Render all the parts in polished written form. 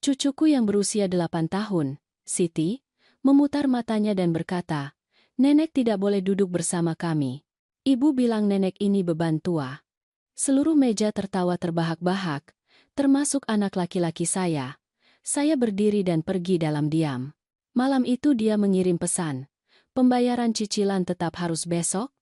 Cucuku yang berusia 8 tahun, Siti, memutar matanya dan berkata, "Nenek tidak boleh duduk bersama kami." Ibu bilang nenek ini beban tua. Seluruh meja tertawa terbahak-bahak, termasuk anak laki-laki saya. Saya berdiri dan pergi dalam diam. Malam itu dia mengirim pesan, "Pembayaran cicilan tetap harus besok?"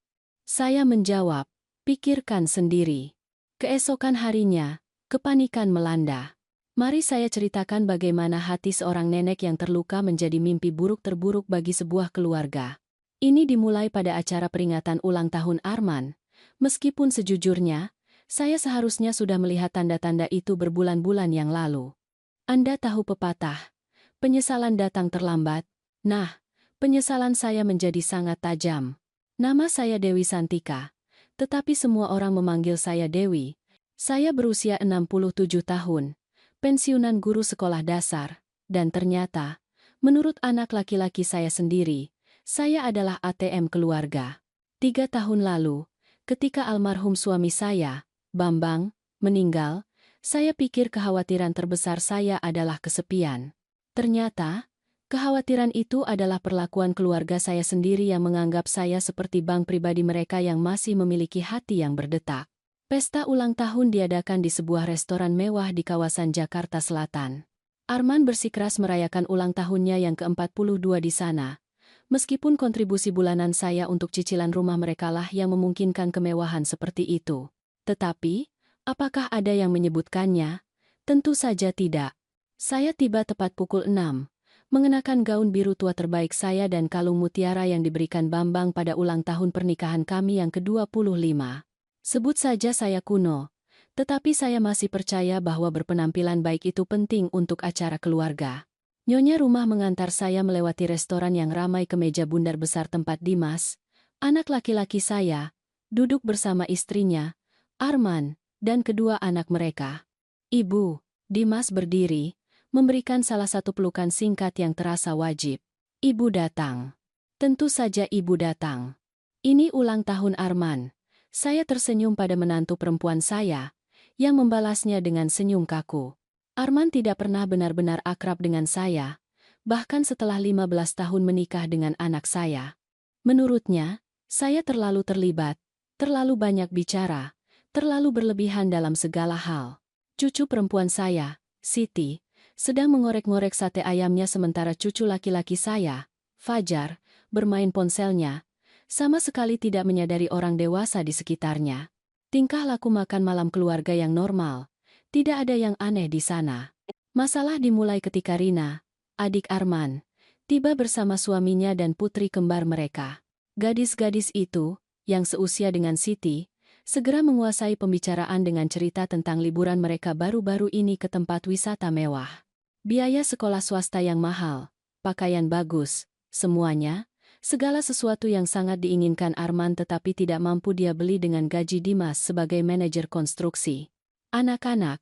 Saya menjawab, "Pikirkan sendiri." Keesokan harinya, kepanikan melanda. Mari saya ceritakan bagaimana hati seorang nenek yang terluka menjadi mimpi buruk terburuk bagi sebuah keluarga. Ini dimulai pada acara peringatan ulang tahun Arman. Meskipun sejujurnya, saya seharusnya sudah melihat tanda-tanda itu berbulan-bulan yang lalu. Anda tahu pepatah, penyesalan datang terlambat. Nah, penyesalan saya menjadi sangat tajam. Nama saya Dewi Santika, tetapi semua orang memanggil saya Dewi. Saya berusia 67 tahun. Pensiunan guru sekolah dasar, dan ternyata, menurut anak laki-laki saya sendiri, saya adalah ATM keluarga. 3 tahun lalu, ketika almarhum suami saya, Bambang, meninggal, saya pikir kekhawatiran terbesar saya adalah kesepian. Ternyata, kekhawatiran itu adalah perlakuan keluarga saya sendiri yang menganggap saya seperti bank pribadi mereka yang masih memiliki hati yang berdetak. Pesta ulang tahun diadakan di sebuah restoran mewah di kawasan Jakarta Selatan. Arman bersikeras merayakan ulang tahunnya yang ke-42 di sana. Meskipun kontribusi bulanan saya untuk cicilan rumah merekalah yang memungkinkan kemewahan seperti itu. Tetapi, apakah ada yang menyebutkannya? Tentu saja tidak. Saya tiba tepat pukul 6, mengenakan gaun biru tua terbaik saya dan kalung mutiara yang diberikan Bambang pada ulang tahun pernikahan kami yang ke-25. Sebut saja saya kuno, tetapi saya masih percaya bahwa berpenampilan baik itu penting untuk acara keluarga. Nyonya rumah mengantar saya melewati restoran yang ramai ke meja bundar besar tempat Dimas, anak laki-laki saya, duduk bersama istrinya, Arman, dan kedua anak mereka. "Ibu," Dimas berdiri, memberikan salah satu pelukan singkat yang terasa wajib. "Ibu datang." Tentu saja ibu datang. Ini ulang tahun Arman. Saya tersenyum pada menantu perempuan saya, yang membalasnya dengan senyum kaku. Arman tidak pernah benar-benar akrab dengan saya, bahkan setelah 15 tahun menikah dengan anak saya. Menurutnya, saya terlalu terlibat, terlalu banyak bicara, terlalu berlebihan dalam segala hal. Cucu perempuan saya, Siti, sedang mengorek-ngorek sate ayamnya sementara cucu laki-laki saya, Fajar, bermain ponselnya, sama sekali tidak menyadari orang dewasa di sekitarnya. Tingkah laku makan malam keluarga yang normal, tidak ada yang aneh di sana. Masalah dimulai ketika Rina, adik Arman, tiba bersama suaminya dan putri kembar mereka. Gadis-gadis itu, yang seusia dengan Siti, segera menguasai pembicaraan dengan cerita tentang liburan mereka baru-baru ini ke tempat wisata mewah. Biaya sekolah swasta yang mahal, pakaian bagus, semuanya, segala sesuatu yang sangat diinginkan Arman tetapi tidak mampu dia beli dengan gaji Dimas sebagai manajer konstruksi. "Anak-anak,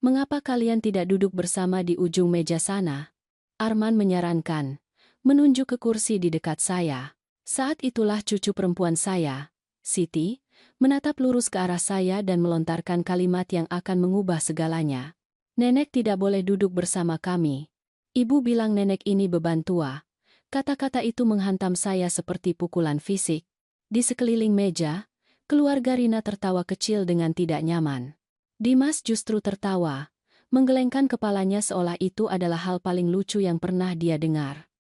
mengapa kalian tidak duduk bersama di ujung meja sana?" Arman menyarankan, menunjuk ke kursi di dekat saya. Saat itulah cucu perempuan saya, Siti, menatap lurus ke arah saya dan melontarkan kalimat yang akan mengubah segalanya. "Nenek tidak boleh duduk bersama kami. Ibu bilang nenek ini beban tua." Kata-kata itu menghantam saya seperti pukulan fisik. Di sekeliling meja, keluarga Rina tertawa kecil dengan tidak nyaman. Dimas justru tertawa, menggelengkan kepalanya seolah itu adalah hal paling lucu yang pernah dia dengar.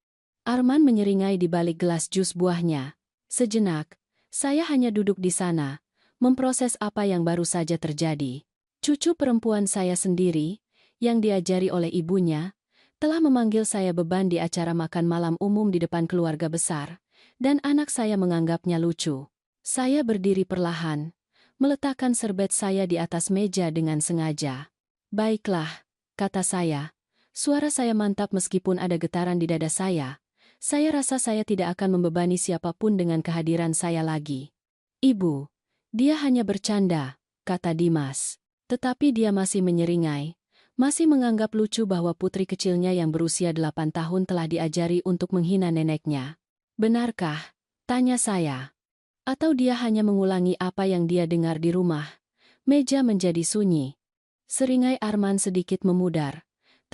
Arman menyeringai di balik gelas jus buahnya. Sejenak, saya hanya duduk di sana, memproses apa yang baru saja terjadi. Cucu perempuan saya sendiri, yang diajari oleh ibunya, telah memanggil saya beban di acara makan malam umum di depan keluarga besar, dan anak saya menganggapnya lucu. Saya berdiri perlahan, meletakkan serbet saya di atas meja dengan sengaja. "Baiklah," kata saya. Suara saya mantap meskipun ada getaran di dada saya. Saya rasa saya tidak akan membebani siapapun dengan kehadiran saya lagi. "Ibu, dia hanya bercanda," kata Dimas. Tetapi dia masih menyeringai. Masih menganggap lucu bahwa putri kecilnya yang berusia 8 tahun telah diajari untuk menghina neneknya. "Benarkah?" tanya saya. Atau dia hanya mengulangi apa yang dia dengar di rumah? Meja menjadi sunyi. Seringai Arman sedikit memudar,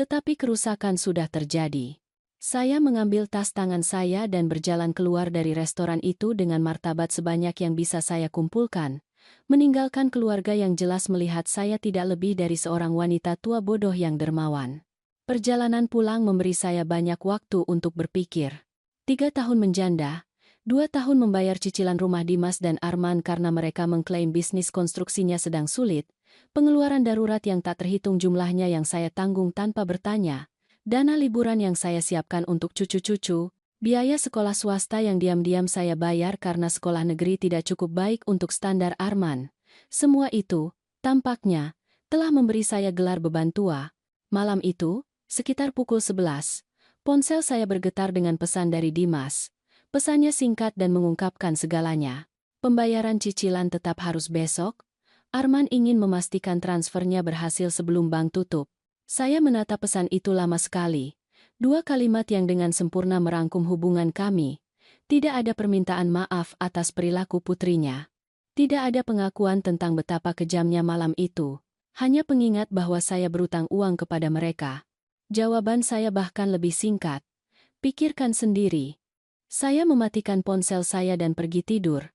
Tetapi kerusakan sudah terjadi. Saya mengambil tas tangan saya dan berjalan keluar dari restoran itu dengan martabat sebanyak yang bisa saya kumpulkan, meninggalkan keluarga yang jelas melihat saya tidak lebih dari seorang wanita tua bodoh yang dermawan. Perjalanan pulang memberi saya banyak waktu untuk berpikir. 3 tahun menjanda, 2 tahun membayar cicilan rumah Dimas dan Arman karena mereka mengklaim bisnis konstruksinya sedang sulit, pengeluaran darurat yang tak terhitung jumlahnya yang saya tanggung tanpa bertanya, dana liburan yang saya siapkan untuk cucu-cucu, biaya sekolah swasta yang diam-diam saya bayar karena sekolah negeri tidak cukup baik untuk standar Arman. Semua itu, tampaknya, telah memberi saya gelar beban tua. Malam itu, sekitar pukul 11, ponsel saya bergetar dengan pesan dari Dimas. Pesannya singkat dan mengungkapkan segalanya. Pembayaran cicilan tetap harus besok. Arman ingin memastikan transfernya berhasil sebelum bank tutup. Saya menatap pesan itu lama sekali. 2 kalimat yang dengan sempurna merangkum hubungan kami. Tidak ada permintaan maaf atas perilaku putrinya. Tidak ada pengakuan tentang betapa kejamnya malam itu. Hanya pengingat bahwa saya berutang uang kepada mereka. Jawaban saya bahkan lebih singkat. Pikirkan sendiri. Saya mematikan ponsel saya dan pergi tidur.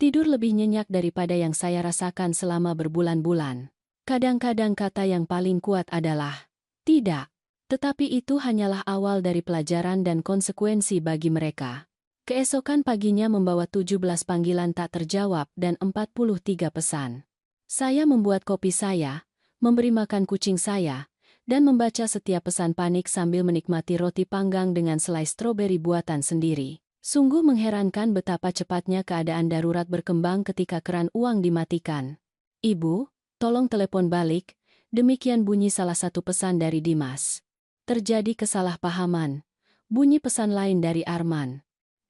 Tidur lebih nyenyak daripada yang saya rasakan selama berbulan-bulan. Kadang-kadang kata yang paling kuat adalah, tidak. Tetapi itu hanyalah awal dari pelajaran dan konsekuensi bagi mereka. Keesokan paginya membawa 17 panggilan tak terjawab dan 43 pesan. Saya membuat kopi saya, memberi makan kucing saya, dan membaca setiap pesan panik sambil menikmati roti panggang dengan selai stroberi buatan sendiri. Sungguh mengherankan betapa cepatnya keadaan darurat berkembang ketika keran uang dimatikan. Ibu, tolong telepon balik, demikian bunyi salah satu pesan dari Dimas. Terjadi kesalahpahaman, bunyi pesan lain dari Arman.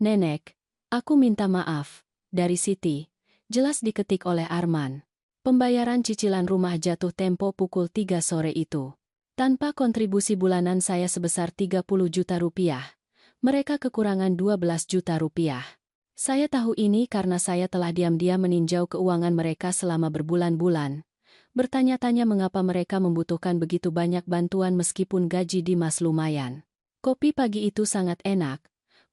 Nenek, aku minta maaf, dari Siti, jelas diketik oleh Arman. Pembayaran cicilan rumah jatuh tempo pukul 3 sore itu. Tanpa kontribusi bulanan saya sebesar 30 juta rupiah. Mereka kekurangan 12 juta rupiah. Saya tahu ini karena saya telah diam-diam meninjau keuangan mereka selama berbulan-bulan. Bertanya-tanya mengapa mereka membutuhkan begitu banyak bantuan meskipun gaji Dimas lumayan. Kopi pagi itu sangat enak.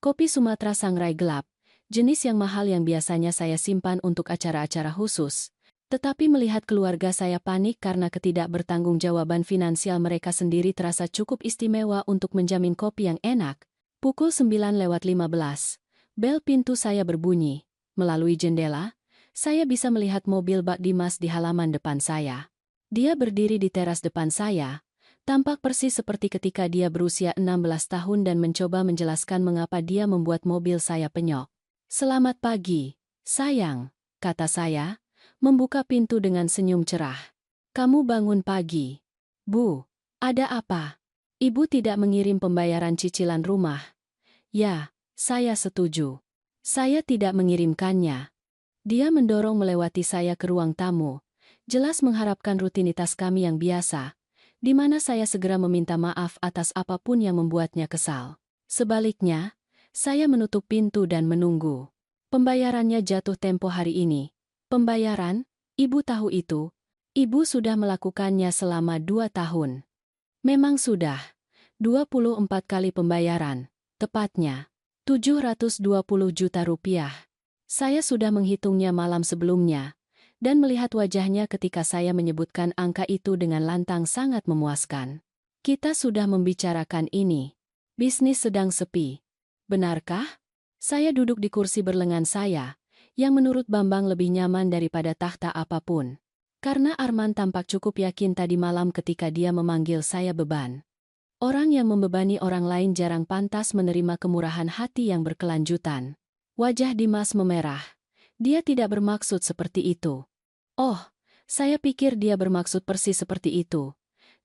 Kopi Sumatera Sangrai gelap, jenis yang mahal yang biasanya saya simpan untuk acara-acara khusus. Tetapi melihat keluarga saya panik karena ketidakbertanggungjawaban finansial mereka sendiri terasa cukup istimewa untuk menjamin kopi yang enak. Pukul 9:15, bel pintu saya berbunyi. Melalui jendela, saya bisa melihat mobil bak Dimas di halaman depan saya. Dia berdiri di teras depan saya, tampak persis seperti ketika dia berusia 16 tahun dan mencoba menjelaskan mengapa dia membuat mobil saya penyok. "Selamat pagi, sayang," kata saya, membuka pintu dengan senyum cerah. "Kamu bangun pagi." "Bu, ada apa?" "Ibu tidak mengirim pembayaran cicilan rumah." "Ya, saya setuju. Saya tidak mengirimkannya." Dia mendorong melewati saya ke ruang tamu, jelas mengharapkan rutinitas kami yang biasa, di mana saya segera meminta maaf atas apapun yang membuatnya kesal. Sebaliknya, saya menutup pintu dan menunggu. Pembayarannya jatuh tempo hari ini. Pembayaran? Ibu tahu itu. Ibu sudah melakukannya selama 2 tahun. Memang sudah. 24 kali pembayaran. Tepatnya 720 juta rupiah. Saya sudah menghitungnya malam sebelumnya, dan melihat wajahnya ketika saya menyebutkan angka itu dengan lantang sangat memuaskan. "Kita sudah membicarakan ini. Bisnis sedang sepi. Benarkah?" Saya duduk di kursi berlengan saya, yang menurut Bambang lebih nyaman daripada tahta apapun. Karena Arman tampak cukup yakin tadi malam ketika dia memanggil saya beban. Orang yang membebani orang lain jarang pantas menerima kemurahan hati yang berkelanjutan. Wajah Dimas memerah. Dia tidak bermaksud seperti itu. "Oh, saya pikir dia bermaksud persis seperti itu.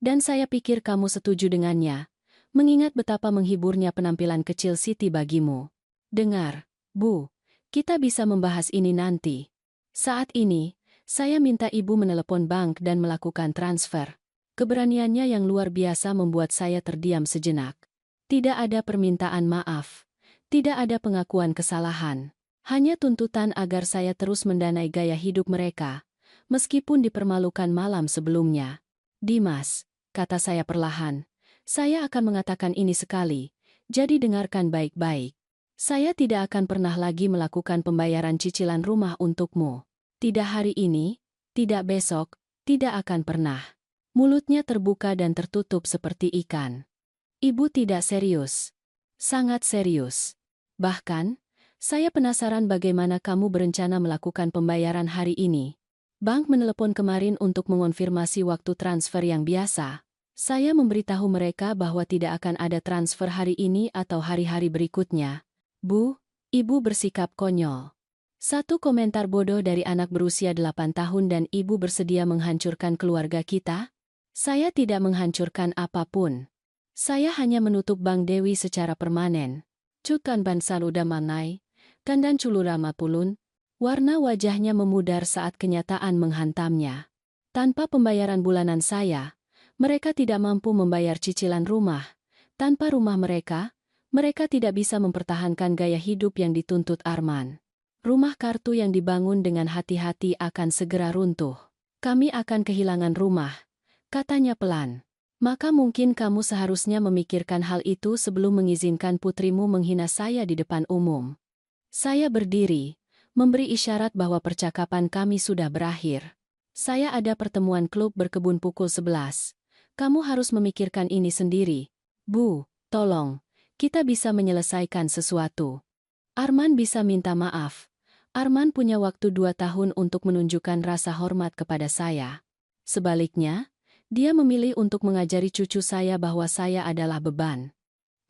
Dan saya pikir kamu setuju dengannya, mengingat betapa menghiburnya penampilan kecil Siti bagimu. Dengar, Bu, kita bisa membahas ini nanti. Saat ini, saya minta ibu menelepon bank dan melakukan transfer." Keberaniannya yang luar biasa membuat saya terdiam sejenak. Tidak ada permintaan maaf. Tidak ada pengakuan kesalahan. Hanya tuntutan agar saya terus mendanai gaya hidup mereka, meskipun dipermalukan malam sebelumnya. "Dimas," kata saya perlahan, Saya akan mengatakan ini sekali, jadi dengarkan baik-baik. Saya tidak akan pernah lagi melakukan pembayaran cicilan rumah untukmu. Tidak hari ini, tidak besok, tidak akan pernah. Mulutnya terbuka dan tertutup seperti ikan. Ibu tidak serius. Sangat serius. Bahkan, saya penasaran bagaimana kamu berencana melakukan pembayaran hari ini. Bank menelepon kemarin untuk mengonfirmasi waktu transfer yang biasa. Saya memberitahu mereka bahwa tidak akan ada transfer hari ini atau hari-hari berikutnya. Bu, ibu bersikap konyol. Satu komentar bodoh dari anak berusia 8 tahun dan ibu bersedia menghancurkan keluarga kita? Saya tidak menghancurkan apapun. Saya hanya menutup Bank Dewi secara permanen. Cutkan bansal udah manai, kandan culurama pulun, warna wajahnya memudar saat kenyataan menghantamnya. Tanpa pembayaran bulanan saya, mereka tidak mampu membayar cicilan rumah. Tanpa rumah mereka tidak bisa mempertahankan gaya hidup yang dituntut Arman. Rumah kartu yang dibangun dengan hati-hati akan segera runtuh. Kami akan kehilangan rumah, katanya pelan. Maka mungkin kamu seharusnya memikirkan hal itu sebelum mengizinkan putrimu menghina saya di depan umum. Saya berdiri, memberi isyarat bahwa percakapan kami sudah berakhir. Saya ada pertemuan klub berkebun pukul 11. Kamu harus memikirkan ini sendiri. Bu, tolong, kita bisa menyelesaikan sesuatu. Arman bisa minta maaf. Arman punya waktu 2 tahun untuk menunjukkan rasa hormat kepada saya. Sebaliknya, dia memilih untuk mengajari cucu saya bahwa saya adalah beban.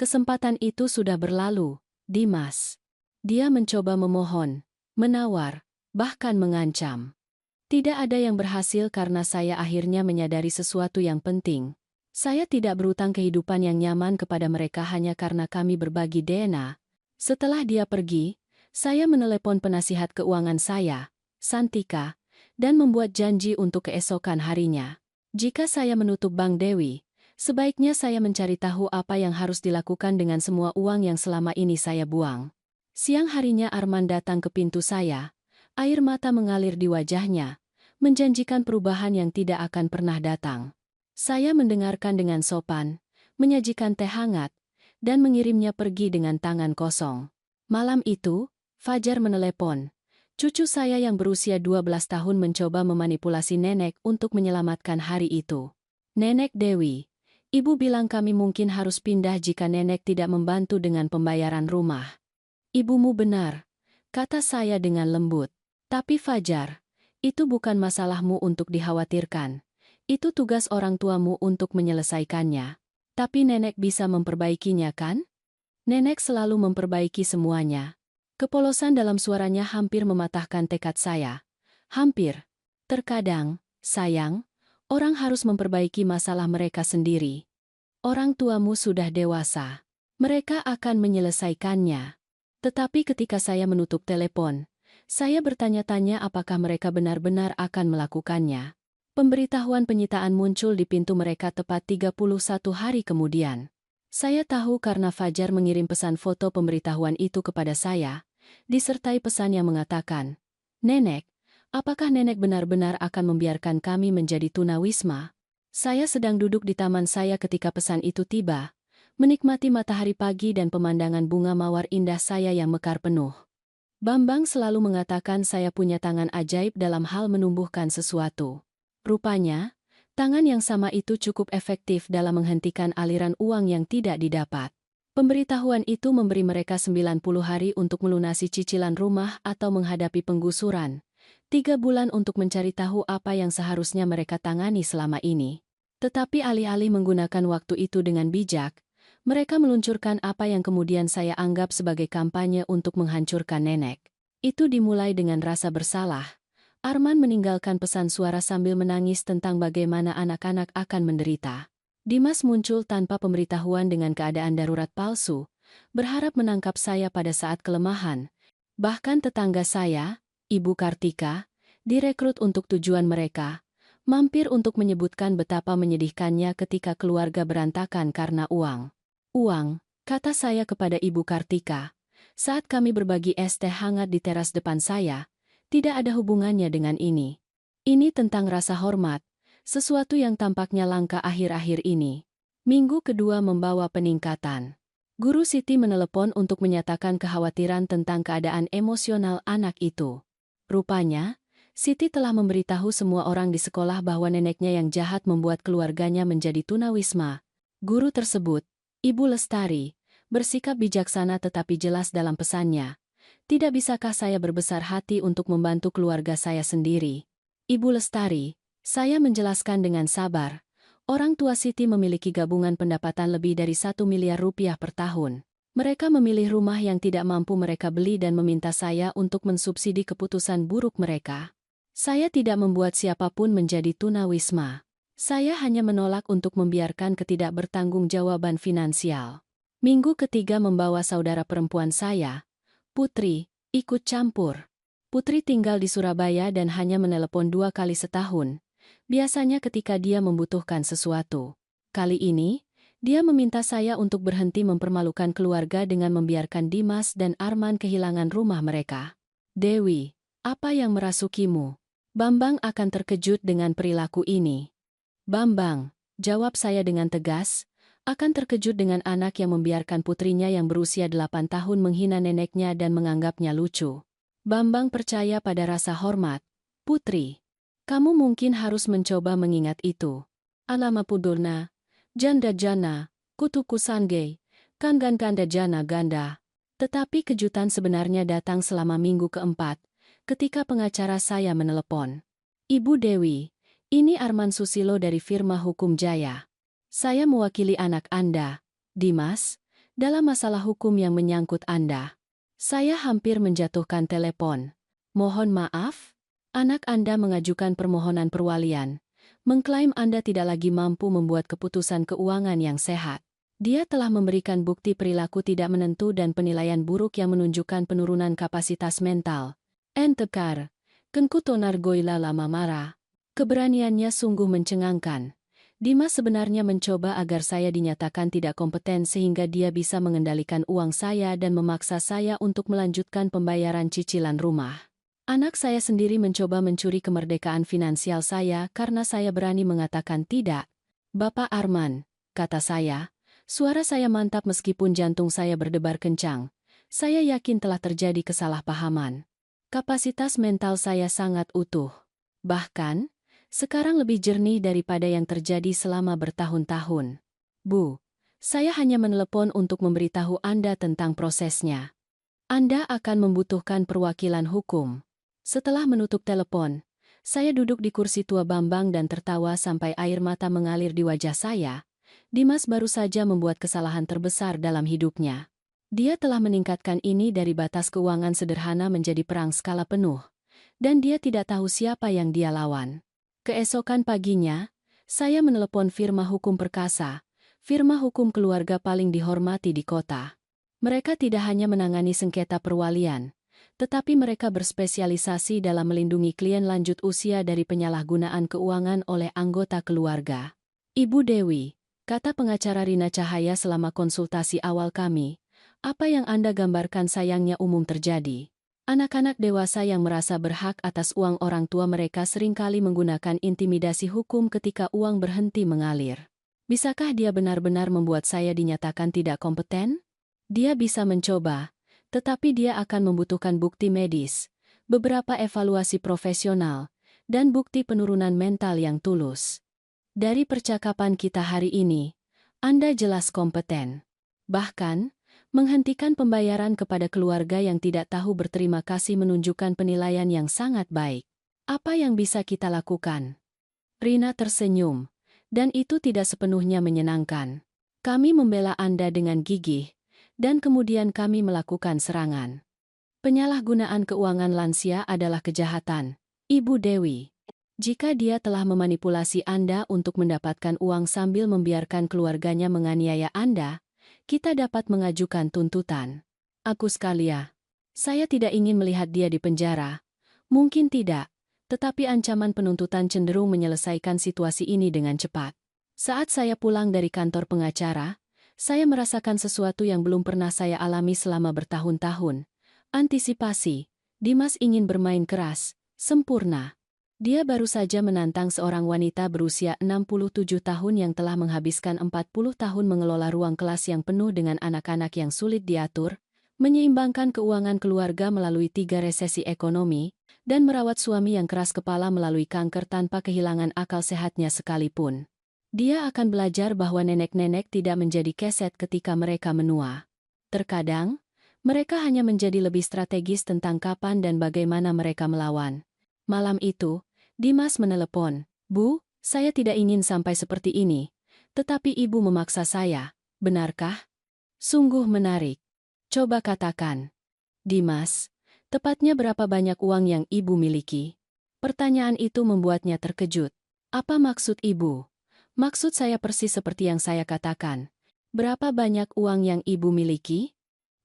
Kesempatan itu sudah berlalu, Dimas. Dia mencoba memohon, menawar, bahkan mengancam. Tidak ada yang berhasil karena saya akhirnya menyadari sesuatu yang penting. Saya tidak berutang kehidupan yang nyaman kepada mereka hanya karena kami berbagi DNA. Setelah dia pergi, saya menelepon penasihat keuangan saya, Santika, dan membuat janji untuk keesokan harinya. Jika saya menutup Bank Dewi, sebaiknya saya mencari tahu apa yang harus dilakukan dengan semua uang yang selama ini saya buang. Siang harinya Arman datang ke pintu saya, air mata mengalir di wajahnya, menjanjikan perubahan yang tidak akan pernah datang. Saya mendengarkan dengan sopan, menyajikan teh hangat, dan mengirimnya pergi dengan tangan kosong. Malam itu, Fajar menelepon. Cucu saya yang berusia 12 tahun mencoba memanipulasi nenek untuk menyelamatkan hari itu. Nenek Dewi, ibu bilang kami mungkin harus pindah jika nenek tidak membantu dengan pembayaran rumah. Ibumu benar, kata saya dengan lembut. Tapi Fajar, itu bukan masalahmu untuk dikhawatirkan. Itu tugas orang tuamu untuk menyelesaikannya. Tapi nenek bisa memperbaikinya kan? Nenek selalu memperbaiki semuanya. Kepolosan dalam suaranya hampir mematahkan tekad saya. Hampir. Terkadang, sayang, orang harus memperbaiki masalah mereka sendiri. Orang tuamu sudah dewasa. Mereka akan menyelesaikannya. Tetapi ketika saya menutup telepon, saya bertanya-tanya apakah mereka benar-benar akan melakukannya. Pemberitahuan penyitaan muncul di pintu mereka tepat 31 hari kemudian. Saya tahu karena Fajar mengirim pesan foto pemberitahuan itu kepada saya, disertai pesan yang mengatakan, "Nenek, apakah nenek benar-benar akan membiarkan kami menjadi tunawisma?" Saya sedang duduk di taman saya ketika pesan itu tiba, menikmati matahari pagi dan pemandangan bunga mawar indah saya yang mekar penuh. Bambang selalu mengatakan saya punya tangan ajaib dalam hal menumbuhkan sesuatu. Rupanya, tangan yang sama itu cukup efektif dalam menghentikan aliran uang yang tidak didapat. Pemberitahuan itu memberi mereka 90 hari untuk melunasi cicilan rumah atau menghadapi penggusuran. 3 bulan untuk mencari tahu apa yang seharusnya mereka tangani selama ini. Tetapi alih-alih menggunakan waktu itu dengan bijak, mereka meluncurkan apa yang kemudian saya anggap sebagai kampanye untuk menghancurkan nenek. Itu dimulai dengan rasa bersalah. Arman meninggalkan pesan suara sambil menangis tentang bagaimana anak-anak akan menderita. Dimas muncul tanpa pemberitahuan dengan keadaan darurat palsu, berharap menangkap saya pada saat kelemahan. Bahkan tetangga saya, Ibu Kartika, direkrut untuk tujuan mereka, mampir untuk menyebutkan betapa menyedihkannya ketika keluarga berantakan karena uang. Uang, kata saya kepada Ibu Kartika, saat kami berbagi es teh hangat di teras depan saya, tidak ada hubungannya dengan ini. Ini tentang rasa hormat. Sesuatu yang tampaknya langka akhir-akhir ini. Minggu kedua membawa peningkatan. Guru Siti menelepon untuk menyatakan kekhawatiran tentang keadaan emosional anak itu. Rupanya, Siti telah memberitahu semua orang di sekolah bahwa neneknya yang jahat membuat keluarganya menjadi tunawisma. Guru tersebut, Ibu Lestari, bersikap bijaksana tetapi jelas dalam pesannya. Tidak bisakah saya berbesar hati untuk membantu keluarga saya sendiri? Ibu Lestari, saya menjelaskan dengan sabar. Orang tua Siti memiliki gabungan pendapatan lebih dari 1 miliar rupiah per tahun. Mereka memilih rumah yang tidak mampu mereka beli dan meminta saya untuk mensubsidi keputusan buruk mereka. Saya tidak membuat siapapun menjadi tunawisma. Saya hanya menolak untuk membiarkan ketidakbertanggungjawaban finansial. Minggu ketiga membawa saudara perempuan saya, Putri, ikut campur. Putri tinggal di Surabaya dan hanya menelepon 2 kali setahun. Biasanya ketika dia membutuhkan sesuatu. Kali ini, dia meminta saya untuk berhenti mempermalukan keluarga dengan membiarkan Dimas dan Arman kehilangan rumah mereka. Dewi, apa yang merasukimu? Bambang akan terkejut dengan perilaku ini. Bambang, jawab saya dengan tegas, akan terkejut dengan anak yang membiarkan putrinya yang berusia 8 tahun menghina neneknya dan menganggapnya lucu. Bambang percaya pada rasa hormat. Putri, kamu mungkin harus mencoba mengingat itu. Alama pudurna, janda jana, kutuku sangge, kangan kanda jana ganda. Tetapi kejutan sebenarnya datang selama minggu keempat, ketika pengacara saya menelepon. Ibu Dewi, ini Arman Susilo dari firma Hukum Jaya. Saya mewakili anak Anda, Dimas, dalam masalah hukum yang menyangkut Anda. Saya hampir menjatuhkan telepon. Mohon maaf? Anak Anda mengajukan permohonan perwalian, mengklaim Anda tidak lagi mampu membuat keputusan keuangan yang sehat. Dia telah memberikan bukti perilaku tidak menentu dan penilaian buruk yang menunjukkan penurunan kapasitas mental. Entekar, kenkutonar goila lama marah. Keberaniannya sungguh mencengangkan. Dimas sebenarnya mencoba agar saya dinyatakan tidak kompeten sehingga dia bisa mengendalikan uang saya dan memaksa saya untuk melanjutkan pembayaran cicilan rumah. Anak saya sendiri mencoba mencuri kemerdekaan finansial saya karena saya berani mengatakan tidak. Bapak Arman, kata saya, suara saya mantap meskipun jantung saya berdebar kencang. Saya yakin telah terjadi kesalahpahaman. Kapasitas mental saya sangat utuh. Bahkan, sekarang lebih jernih daripada yang terjadi selama bertahun-tahun. Bu, saya hanya menelepon untuk memberitahu Anda tentang prosesnya. Anda akan membutuhkan perwakilan hukum. Setelah menutup telepon, saya duduk di kursi tua Bambang dan tertawa sampai air mata mengalir di wajah saya. Dimas baru saja membuat kesalahan terbesar dalam hidupnya. Dia telah meningkatkan ini dari batas keuangan sederhana menjadi perang skala penuh. Dan dia tidak tahu siapa yang dia lawan. Keesokan paginya, saya menelepon firma hukum perkasa, firma hukum keluarga paling dihormati di kota. Mereka tidak hanya menangani sengketa perwalian, tetapi mereka berspesialisasi dalam melindungi klien lanjut usia dari penyalahgunaan keuangan oleh anggota keluarga. Ibu Dewi, kata pengacara Rina Cahaya selama konsultasi awal kami, apa yang Anda gambarkan sayangnya umum terjadi. Anak-anak dewasa yang merasa berhak atas uang orang tua mereka seringkali menggunakan intimidasi hukum ketika uang berhenti mengalir. Bisakah dia benar-benar membuat saya dinyatakan tidak kompeten? Dia bisa mencoba, tetapi dia akan membutuhkan bukti medis, beberapa evaluasi profesional, dan bukti penurunan mental yang tulus. Dari percakapan kita hari ini, Anda jelas kompeten. Bahkan, menghentikan pembayaran kepada keluarga yang tidak tahu berterima kasih menunjukkan penilaian yang sangat baik. Apa yang bisa kita lakukan? Rina tersenyum, dan itu tidak sepenuhnya menyenangkan. Kami membela Anda dengan gigih, dan kemudian kami melakukan serangan. Penyalahgunaan keuangan lansia adalah kejahatan, Ibu Dewi. Jika dia telah memanipulasi Anda untuk mendapatkan uang sambil membiarkan keluarganya menganiaya Anda, kita dapat mengajukan tuntutan. Aku sekalian, saya tidak ingin melihat dia di penjara. Mungkin tidak, tetapi ancaman penuntutan cenderung menyelesaikan situasi ini dengan cepat. Saat saya pulang dari kantor pengacara, saya merasakan sesuatu yang belum pernah saya alami selama bertahun-tahun. Antisipasi. Dimas ingin bermain keras, sempurna. Dia baru saja menantang seorang wanita berusia 67 tahun yang telah menghabiskan 40 tahun mengelola ruang kelas yang penuh dengan anak-anak yang sulit diatur, menyeimbangkan keuangan keluarga melalui 3 resesi ekonomi, dan merawat suami yang keras kepala melalui kanker tanpa kehilangan akal sehatnya sekalipun. Dia akan belajar bahwa nenek-nenek tidak menjadi keset ketika mereka menua. Terkadang, mereka hanya menjadi lebih strategis tentang kapan dan bagaimana mereka melawan. Malam itu, Dimas menelepon, "Bu, saya tidak ingin sampai seperti ini, tetapi ibu memaksa saya, benarkah?" Sungguh menarik. Coba katakan. Dimas, tepatnya berapa banyak uang yang ibu miliki? Pertanyaan itu membuatnya terkejut. Apa maksud ibu? Maksud saya persis seperti yang saya katakan. Berapa banyak uang yang ibu miliki?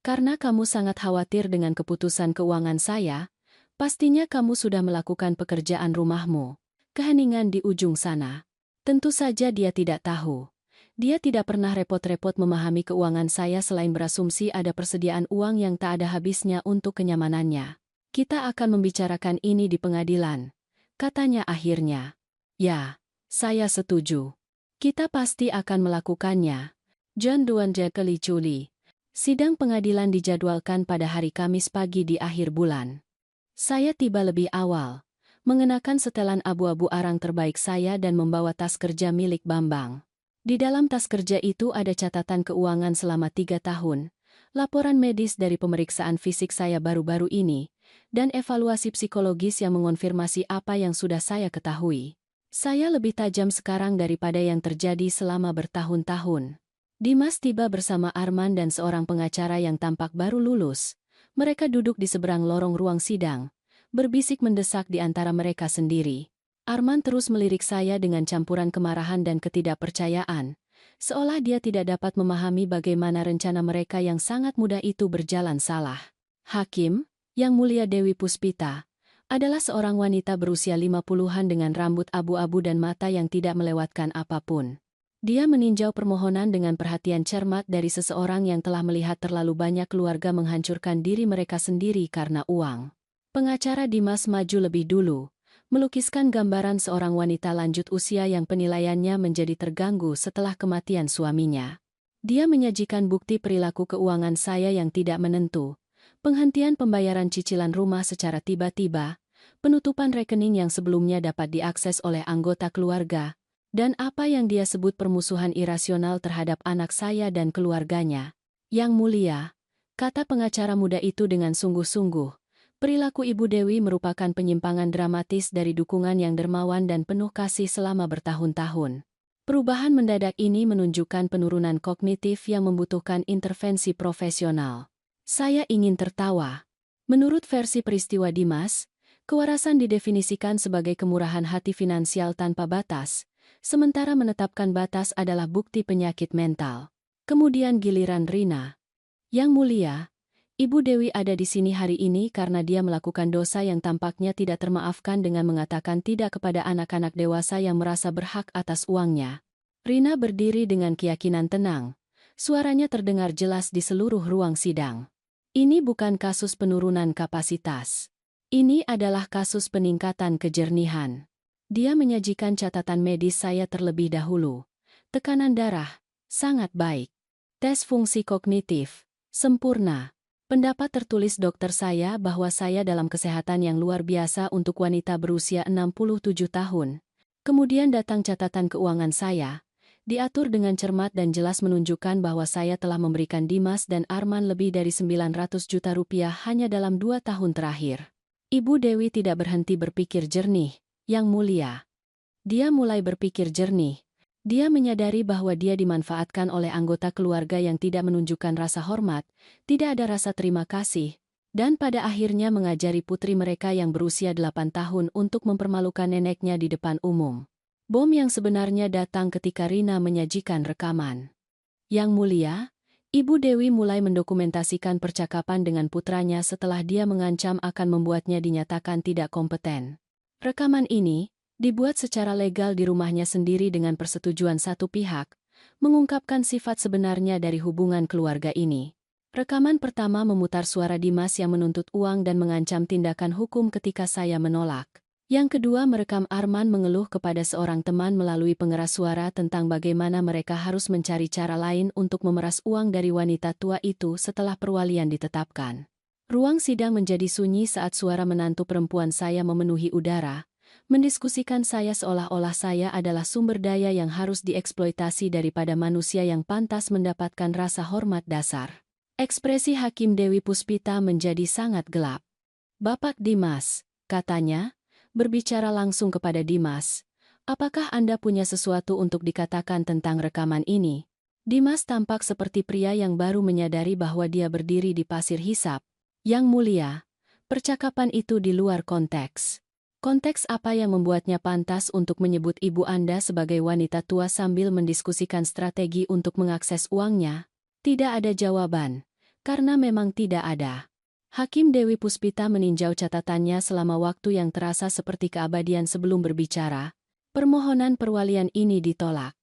Karena kamu sangat khawatir dengan keputusan keuangan saya, pastinya kamu sudah melakukan pekerjaan rumahmu. Keheningan di ujung sana. Tentu saja dia tidak tahu. Dia tidak pernah repot-repot memahami keuangan saya selain berasumsi ada persediaan uang yang tak ada habisnya untuk kenyamanannya. Kita akan membicarakan ini di pengadilan. Katanya akhirnya. Ya, saya setuju. Kita pasti akan melakukannya. John Duan Juli. Sidang pengadilan dijadwalkan pada hari Kamis pagi di akhir bulan. Saya tiba lebih awal, mengenakan setelan abu-abu arang terbaik saya dan membawa tas kerja milik Bambang. Di dalam tas kerja itu ada catatan keuangan selama 3 tahun, laporan medis dari pemeriksaan fisik saya baru-baru ini, dan evaluasi psikologis yang mengonfirmasi apa yang sudah saya ketahui. Saya lebih tajam sekarang daripada yang terjadi selama bertahun-tahun. Dimas tiba bersama Arman dan seorang pengacara yang tampak baru lulus. Mereka duduk di seberang lorong ruang sidang, berbisik mendesak di antara mereka sendiri. Arman terus melirik saya dengan campuran kemarahan dan ketidakpercayaan, seolah dia tidak dapat memahami bagaimana rencana mereka yang sangat mudah itu berjalan salah. Hakim, Yang Mulia Dewi Puspita, adalah seorang wanita berusia 50-an dengan rambut abu-abu dan mata yang tidak melewatkan apapun. Dia meninjau permohonan dengan perhatian cermat dari seseorang yang telah melihat terlalu banyak keluarga menghancurkan diri mereka sendiri karena uang. Pengacara Dimas maju lebih dulu, melukiskan gambaran seorang wanita lanjut usia yang penilaiannya menjadi terganggu setelah kematian suaminya. Dia menyajikan bukti perilaku keuangan saya yang tidak menentu, penghentian pembayaran cicilan rumah secara tiba-tiba, penutupan rekening yang sebelumnya dapat diakses oleh anggota keluarga, dan apa yang dia sebut permusuhan irasional terhadap anak saya dan keluarganya. Yang Mulia, kata pengacara muda itu dengan sungguh-sungguh, perilaku Ibu Dewi merupakan penyimpangan dramatis dari dukungan yang dermawan dan penuh kasih selama bertahun-tahun. Perubahan mendadak ini menunjukkan penurunan kognitif yang membutuhkan intervensi profesional. Saya ingin tertawa. Menurut versi peristiwa Dimas, kewarasan didefinisikan sebagai kemurahan hati finansial tanpa batas, sementara menetapkan batas adalah bukti penyakit mental. Kemudian giliran Rina. Yang Mulia, Ibu Dewi ada di sini hari ini karena dia melakukan dosa yang tampaknya tidak termaafkan dengan mengatakan tidak kepada anak-anak dewasa yang merasa berhak atas uangnya. Rina berdiri dengan keyakinan tenang. Suaranya terdengar jelas di seluruh ruang sidang. Ini bukan kasus penurunan kapasitas. Ini adalah kasus peningkatan kejernihan. Dia menyajikan catatan medis saya terlebih dahulu. Tekanan darah, sangat baik. Tes fungsi kognitif, sempurna. Pendapat tertulis dokter saya bahwa saya dalam kesehatan yang luar biasa untuk wanita berusia 67 tahun. Kemudian datang catatan keuangan saya. Diatur dengan cermat dan jelas menunjukkan bahwa saya telah memberikan Dimas dan Arman lebih dari 900 juta rupiah hanya dalam 2 tahun terakhir. Ibu Dewi tidak berhenti berpikir jernih. Yang Mulia. Dia mulai berpikir jernih. Dia menyadari bahwa dia dimanfaatkan oleh anggota keluarga yang tidak menunjukkan rasa hormat, tidak ada rasa terima kasih, dan pada akhirnya mengajari putri mereka yang berusia 8 tahun untuk mempermalukan neneknya di depan umum. Bom yang sebenarnya datang ketika Rina menyajikan rekaman. Yang Mulia, Ibu Dewi mulai mendokumentasikan percakapan dengan putranya setelah dia mengancam akan membuatnya dinyatakan tidak kompeten. Rekaman ini, dibuat secara legal di rumahnya sendiri dengan persetujuan satu pihak, mengungkapkan sifat sebenarnya dari hubungan keluarga ini. Rekaman pertama memutar suara Dimas yang menuntut uang dan mengancam tindakan hukum ketika saya menolak. Yang kedua, merekam Arman mengeluh kepada seorang teman melalui pengeras suara tentang bagaimana mereka harus mencari cara lain untuk memeras uang dari wanita tua itu setelah perwalian ditetapkan. Ruang sidang menjadi sunyi saat suara menantu perempuan saya memenuhi udara, mendiskusikan saya seolah-olah saya adalah sumber daya yang harus dieksploitasi daripada manusia yang pantas mendapatkan rasa hormat dasar. Ekspresi Hakim Dewi Puspita menjadi sangat gelap. "Bapak Dimas," katanya, berbicara langsung kepada Dimas, "apakah Anda punya sesuatu untuk dikatakan tentang rekaman ini?" Dimas tampak seperti pria yang baru menyadari bahwa dia berdiri di pasir hisap. "Yang mulia, percakapan itu di luar konteks." "Konteks apa yang membuatnya pantas untuk menyebut ibu Anda sebagai wanita tua sambil mendiskusikan strategi untuk mengakses uangnya?" Tidak ada jawaban, karena memang tidak ada. Hakim Dewi Puspita meninjau catatannya selama waktu yang terasa seperti keabadian sebelum berbicara. "Permohonan perwalian ini ditolak.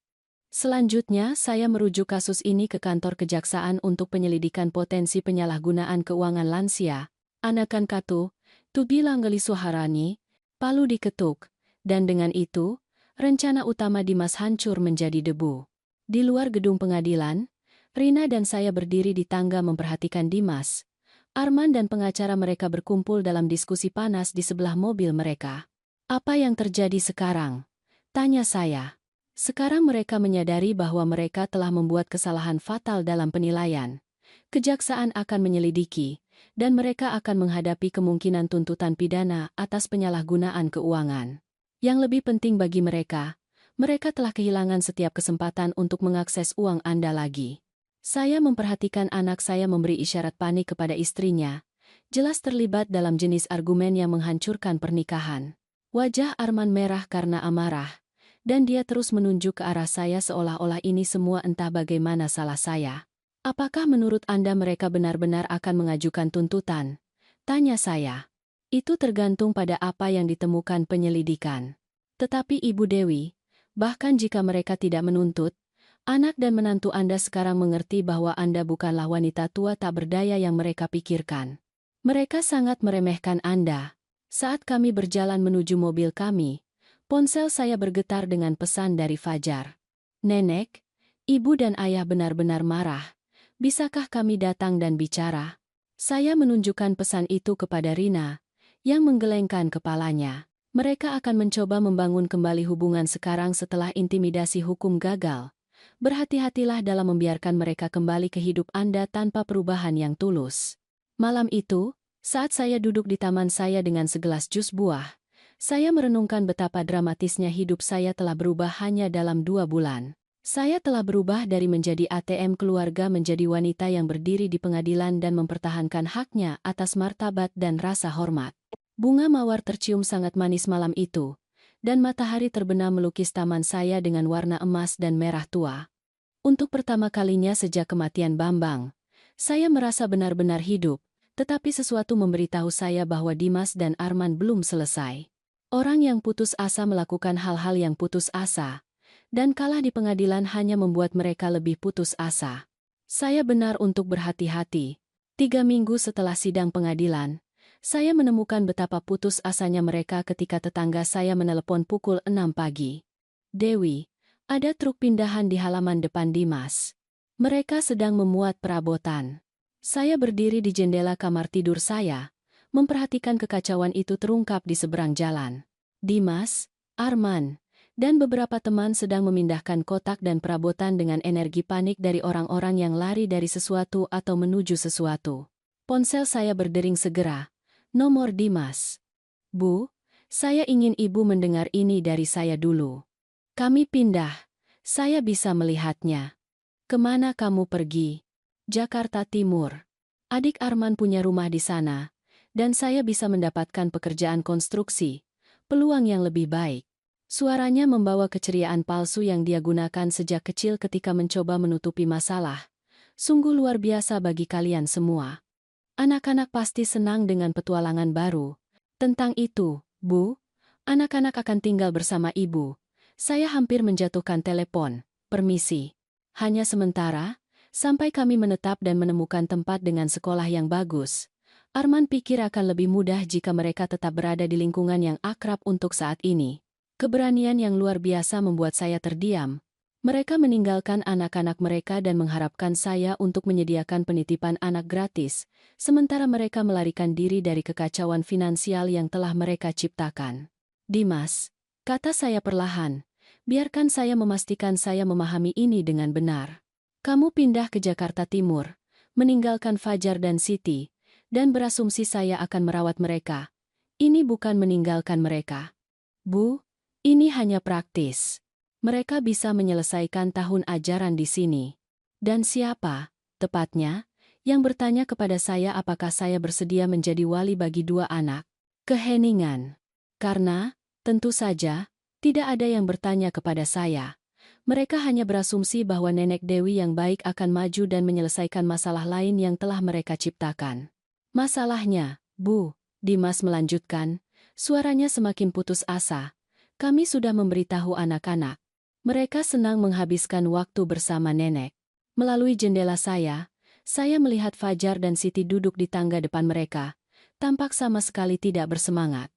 Selanjutnya, saya merujuk kasus ini ke kantor kejaksaan untuk penyelidikan potensi penyalahgunaan keuangan lansia. Anakan katu, tubilang gali suharani, palu diketuk, dan dengan itu, rencana utama Dimas hancur menjadi debu." Di luar gedung pengadilan, Rina dan saya berdiri di tangga memperhatikan Dimas. Arman dan pengacara mereka berkumpul dalam diskusi panas di sebelah mobil mereka. "Apa yang terjadi sekarang?" tanya saya. Sekarang mereka menyadari bahwa mereka telah membuat kesalahan fatal dalam penilaian. Kejaksaan akan menyelidiki, dan mereka akan menghadapi kemungkinan tuntutan pidana atas penyalahgunaan keuangan. Yang lebih penting bagi mereka telah kehilangan setiap kesempatan untuk mengakses uang Anda lagi. Saya memperhatikan anak saya memberi isyarat panik kepada istrinya, jelas terlibat dalam jenis argumen yang menghancurkan pernikahan. Wajah Arman merah karena amarah, dan dia terus menunjuk ke arah saya seolah-olah ini semua entah bagaimana salah saya. "Apakah menurut Anda mereka benar-benar akan mengajukan tuntutan?" tanya saya. "Itu tergantung pada apa yang ditemukan penyelidikan. Tetapi Ibu Dewi, bahkan jika mereka tidak menuntut, anak dan menantu Anda sekarang mengerti bahwa Anda bukanlah wanita tua tak berdaya yang mereka pikirkan. Mereka sangat meremehkan Anda." Saat kami berjalan menuju mobil kami, ponsel saya bergetar dengan pesan dari Fajar. "Nenek, ibu dan ayah benar-benar marah. Bisakah kami datang dan bicara?" Saya menunjukkan pesan itu kepada Rina, yang menggelengkan kepalanya. "Mereka akan mencoba membangun kembali hubungan sekarang setelah intimidasi hukum gagal. Berhati-hatilah dalam membiarkan mereka kembali ke hidup Anda tanpa perubahan yang tulus." Malam itu, saat saya duduk di taman saya dengan segelas jus buah, saya merenungkan betapa dramatisnya hidup saya telah berubah hanya dalam 2 bulan. Saya telah berubah dari menjadi ATM keluarga menjadi wanita yang berdiri di pengadilan dan mempertahankan haknya atas martabat dan rasa hormat. Bunga mawar tercium sangat manis malam itu, dan matahari terbenam melukis taman saya dengan warna emas dan merah tua. Untuk pertama kalinya sejak kematian Bambang, saya merasa benar-benar hidup, tetapi sesuatu memberitahu saya bahwa Dimas dan Arman belum selesai. Orang yang putus asa melakukan hal-hal yang putus asa, dan kalah di pengadilan hanya membuat mereka lebih putus asa. Saya benar untuk berhati-hati. 3 minggu setelah sidang pengadilan, saya menemukan betapa putus asanya mereka ketika tetangga saya menelepon pukul 6 pagi. "Dewi, ada truk pindahan di halaman depan Dimas. Mereka sedang memuat perabotan." Saya berdiri di jendela kamar tidur saya, memperhatikan kekacauan itu terungkap di seberang jalan. Dimas, Arman, dan beberapa teman sedang memindahkan kotak dan perabotan dengan energi panik dari orang-orang yang lari dari sesuatu atau menuju sesuatu. Ponsel saya berdering segera. Nomor Dimas. "Bu, saya ingin ibu mendengar ini dari saya dulu. Kami pindah. Saya bisa melihatnya." "Kemana kamu pergi?" "Jakarta Timur. Adik Arman punya rumah di sana, dan saya bisa mendapatkan pekerjaan konstruksi, peluang yang lebih baik." Suaranya membawa keceriaan palsu yang dia gunakan sejak kecil ketika mencoba menutupi masalah. "Sungguh luar biasa bagi kalian semua. Anak-anak pasti senang dengan petualangan baru." "Tentang itu, Bu, anak-anak akan tinggal bersama ibu." Saya hampir menjatuhkan telepon. "Permisi. Hanya sementara, sampai kami menetap dan menemukan tempat dengan sekolah yang bagus. Arman pikir akan lebih mudah jika mereka tetap berada di lingkungan yang akrab untuk saat ini. Keberanian yang luar biasa membuat saya terdiam. Mereka meninggalkan anak-anak mereka dan mengharapkan saya untuk menyediakan penitipan anak gratis, sementara mereka melarikan diri dari kekacauan finansial yang telah mereka ciptakan. Dimas, kata saya perlahan, biarkan saya memastikan saya memahami ini dengan benar. Kamu pindah ke Jakarta Timur, meninggalkan Fajar dan Siti, dan berasumsi saya akan merawat mereka. Ini bukan meninggalkan mereka. Bu, ini hanya praktis. Mereka bisa menyelesaikan tahun ajaran di sini. Dan siapa, tepatnya, yang bertanya kepada saya apakah saya bersedia menjadi wali bagi 2 anak? Keheningan. Karena, tentu saja, tidak ada yang bertanya kepada saya. Mereka hanya berasumsi bahwa Nenek Dewi yang baik akan maju dan menyelesaikan masalah lain yang telah mereka ciptakan. Masalahnya, Bu, Dimas melanjutkan, suaranya semakin putus asa. Kami sudah memberitahu anak-anak. Mereka senang menghabiskan waktu bersama nenek. Melalui jendela saya melihat Fajar dan Siti duduk di tangga depan mereka, tampak sama sekali tidak bersemangat.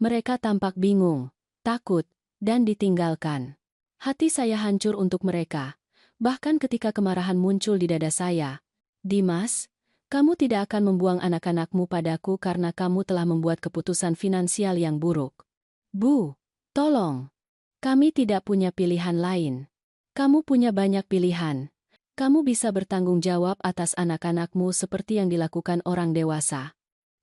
Mereka tampak bingung, takut, dan ditinggalkan. Hati saya hancur untuk mereka, bahkan ketika kemarahan muncul di dada saya. Dimas, kamu tidak akan membuang anak-anakmu padaku karena kamu telah membuat keputusan finansial yang buruk. Bu, tolong. Kami tidak punya pilihan lain. Kamu punya banyak pilihan. Kamu bisa bertanggung jawab atas anak-anakmu seperti yang dilakukan orang dewasa.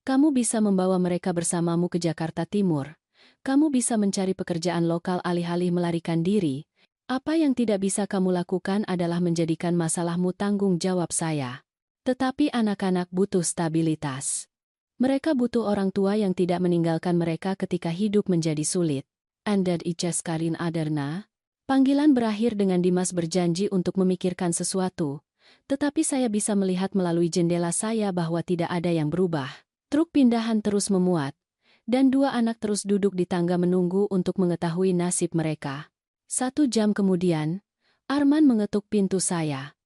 Kamu bisa membawa mereka bersamamu ke Jakarta Timur. Kamu bisa mencari pekerjaan lokal alih-alih melarikan diri. Apa yang tidak bisa kamu lakukan adalah menjadikan masalahmu tanggung jawab saya. Tetapi anak-anak butuh stabilitas. Mereka butuh orang tua yang tidak meninggalkan mereka ketika hidup menjadi sulit. Andad Icaskarin Adarna. Panggilan berakhir dengan Dimas berjanji untuk memikirkan sesuatu. Tetapi saya bisa melihat melalui jendela saya bahwa tidak ada yang berubah. Truk pindahan terus memuat. Dan 2 anak terus duduk di tangga menunggu untuk mengetahui nasib mereka. 1 jam kemudian, Arman mengetuk pintu saya.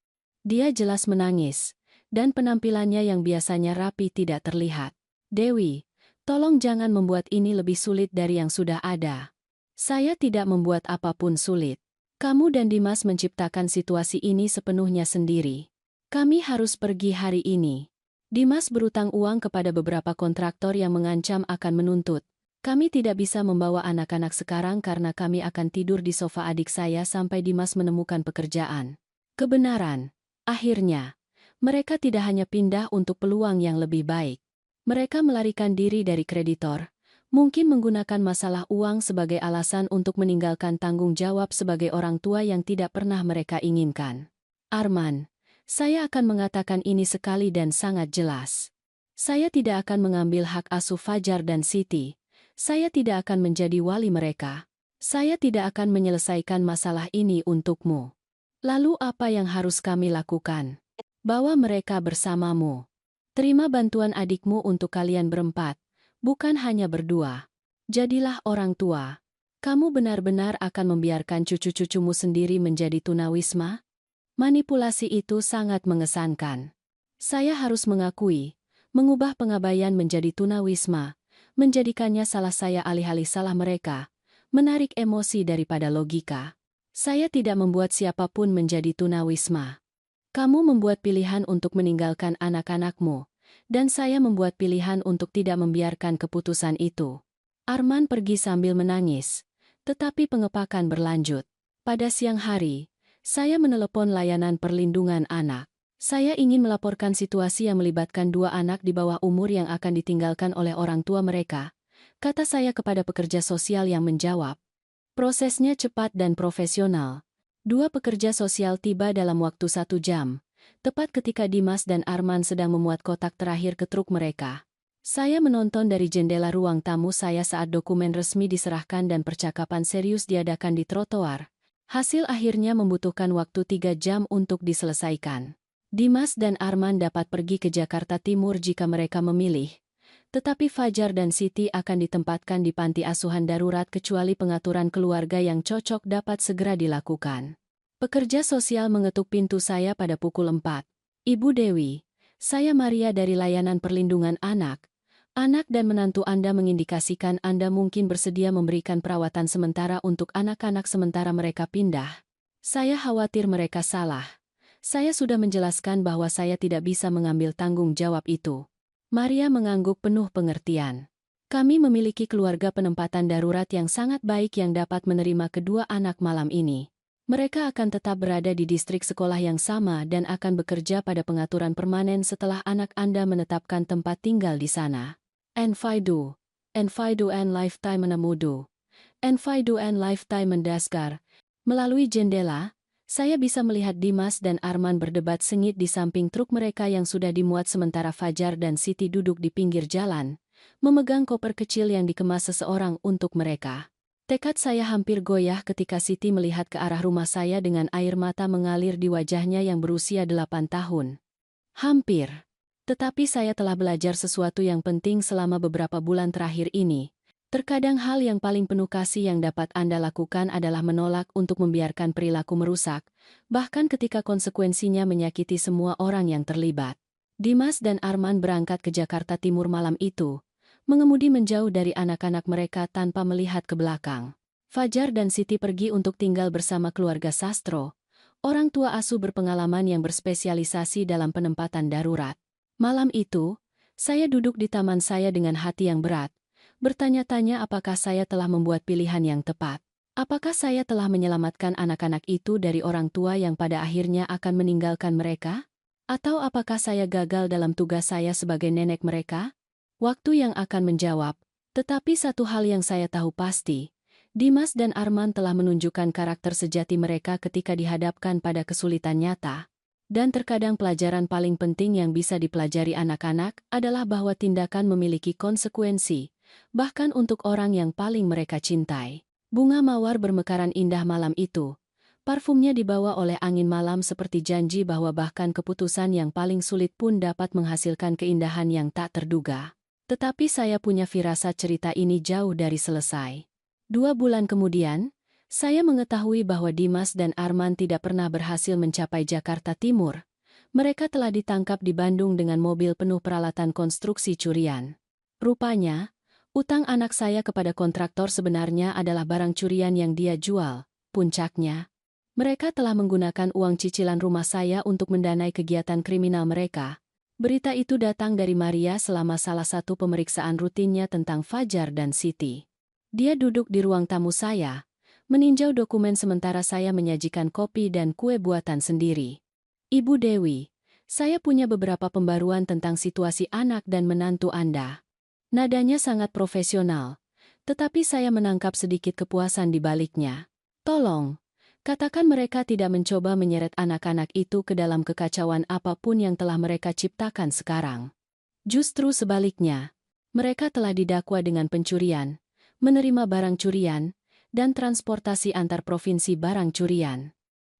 Dia jelas menangis. Dan penampilannya yang biasanya rapi tidak terlihat. Dewi, tolong jangan membuat ini lebih sulit dari yang sudah ada. Saya tidak membuat apapun sulit. Kamu dan Dimas menciptakan situasi ini sepenuhnya sendiri. Kami harus pergi hari ini. Dimas berutang uang kepada beberapa kontraktor yang mengancam akan menuntut. Kami tidak bisa membawa anak-anak sekarang karena kami akan tidur di sofa adik saya sampai Dimas menemukan pekerjaan. Kebenaran, akhirnya. Mereka tidak hanya pindah untuk peluang yang lebih baik. Mereka melarikan diri dari kreditor, mungkin menggunakan masalah uang sebagai alasan untuk meninggalkan tanggung jawab sebagai orang tua yang tidak pernah mereka inginkan. Arman, saya akan mengatakan ini sekali dan sangat jelas. Saya tidak akan mengambil hak asuh Fajar dan Siti. Saya tidak akan menjadi wali mereka. Saya tidak akan menyelesaikan masalah ini untukmu. Lalu apa yang harus kami lakukan? Bawa mereka bersamamu. Terima bantuan adikmu untuk kalian berempat, bukan hanya berdua. Jadilah orang tua. Kamu benar-benar akan membiarkan cucu-cucumu sendiri menjadi tunawisma? Manipulasi itu sangat mengesankan. Saya harus mengakui, mengubah pengabaian menjadi tunawisma, menjadikannya salah saya alih-alih salah mereka, menarik emosi daripada logika. Saya tidak membuat siapapun menjadi tunawisma. Kamu membuat pilihan untuk meninggalkan anak-anakmu, dan saya membuat pilihan untuk tidak membiarkan keputusan itu. Arman pergi sambil menangis, tetapi pengepakan berlanjut. Pada siang hari, saya menelepon layanan perlindungan anak. Saya ingin melaporkan situasi yang melibatkan 2 anak di bawah umur yang akan ditinggalkan oleh orang tua mereka, kata saya kepada pekerja sosial yang menjawab. Prosesnya cepat dan profesional. 2 pekerja sosial tiba dalam waktu 1 jam, tepat ketika Dimas dan Arman sedang memuat kotak terakhir ke truk mereka. Saya menonton dari jendela ruang tamu saya saat dokumen resmi diserahkan dan percakapan serius diadakan di trotoar. Hasil akhirnya membutuhkan waktu 3 jam untuk diselesaikan. Dimas dan Arman dapat pergi ke Jakarta Timur jika mereka memilih. Tetapi Fajar dan Siti akan ditempatkan di panti asuhan darurat kecuali pengaturan keluarga yang cocok dapat segera dilakukan. Pekerja sosial mengetuk pintu saya pada pukul 4. Ibu Dewi, Saya Maria dari Layanan Perlindungan Anak. Anak dan menantu Anda mengindikasikan Anda mungkin bersedia memberikan perawatan sementara untuk anak-anak sementara mereka pindah. Saya khawatir mereka salah. Saya sudah menjelaskan bahwa saya tidak bisa mengambil tanggung jawab itu. Maria mengangguk penuh pengertian. Kami memiliki keluarga penempatan darurat yang sangat baik yang dapat menerima kedua anak malam ini. Mereka akan tetap berada di distrik sekolah yang sama dan akan bekerja pada pengaturan permanen setelah anak Anda menetapkan tempat tinggal di sana. Enfidu and lifetime menemudu. Enfidu and lifetime mendaskar. Melalui jendela, saya bisa melihat Dimas dan Arman berdebat sengit di samping truk mereka yang sudah dimuat sementara Fajar dan Siti duduk di pinggir jalan, memegang koper kecil yang dikemas seseorang untuk mereka. Tekad saya hampir goyah ketika Siti melihat ke arah rumah saya dengan air mata mengalir di wajahnya yang berusia 8 tahun. Hampir. Tetapi saya telah belajar sesuatu yang penting selama beberapa bulan terakhir ini. Terkadang hal yang paling penuh kasih yang dapat Anda lakukan adalah menolak untuk membiarkan perilaku merusak, bahkan ketika konsekuensinya menyakiti semua orang yang terlibat. Dimas dan Arman berangkat ke Jakarta Timur malam itu, mengemudi menjauh dari anak-anak mereka tanpa melihat ke belakang. Fajar dan Siti pergi untuk tinggal bersama keluarga Sastro, orang tua asuh berpengalaman yang berspesialisasi dalam penempatan darurat. Malam itu, saya duduk di taman saya dengan hati yang berat, bertanya-tanya apakah saya telah membuat pilihan yang tepat. Apakah saya telah menyelamatkan anak-anak itu dari orang tua yang pada akhirnya akan meninggalkan mereka? Atau apakah saya gagal dalam tugas saya sebagai nenek mereka? Waktu yang akan menjawab, tetapi satu hal yang saya tahu pasti, Dimas dan Arman telah menunjukkan karakter sejati mereka ketika dihadapkan pada kesulitan nyata. Dan terkadang pelajaran paling penting yang bisa dipelajari anak-anak adalah bahwa tindakan memiliki konsekuensi, bahkan untuk orang yang paling mereka cintai. Bunga mawar bermekaran indah malam itu. Parfumnya dibawa oleh angin malam seperti janji bahwa bahkan keputusan yang paling sulit pun dapat menghasilkan keindahan yang tak terduga. Tetapi saya punya firasat cerita ini jauh dari selesai. 2 bulan kemudian, saya mengetahui bahwa Dimas dan Arman tidak pernah berhasil mencapai Jakarta Timur. Mereka telah ditangkap di Bandung dengan mobil penuh peralatan konstruksi curian. Rupanya, utang anak saya kepada kontraktor sebenarnya adalah barang curian yang dia jual. Puncaknya, mereka telah menggunakan uang cicilan rumah saya untuk mendanai kegiatan kriminal mereka. Berita itu datang dari Maria selama salah satu pemeriksaan rutinnya tentang Fajar dan Siti. Dia duduk di ruang tamu saya, meninjau dokumen sementara saya menyajikan kopi dan kue buatan sendiri. Ibu Dewi, saya punya beberapa pembaruan tentang situasi anak dan menantu Anda. Nadanya sangat profesional, tetapi saya menangkap sedikit kepuasan di baliknya. Tolong, katakan mereka tidak mencoba menyeret anak-anak itu ke dalam kekacauan apapun yang telah mereka ciptakan sekarang. Justru sebaliknya, mereka telah didakwa dengan pencurian, menerima barang curian, dan transportasi antar provinsi barang curian.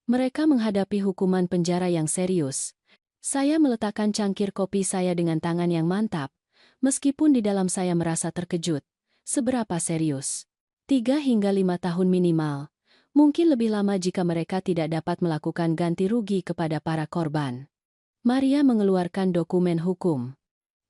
Mereka menghadapi hukuman penjara yang serius. Saya meletakkan cangkir kopi saya dengan tangan yang mantap, meskipun di dalam saya merasa terkejut. Seberapa serius? 3 hingga 5 tahun minimal. Mungkin lebih lama jika mereka tidak dapat melakukan ganti rugi kepada para korban. Maria mengeluarkan dokumen hukum.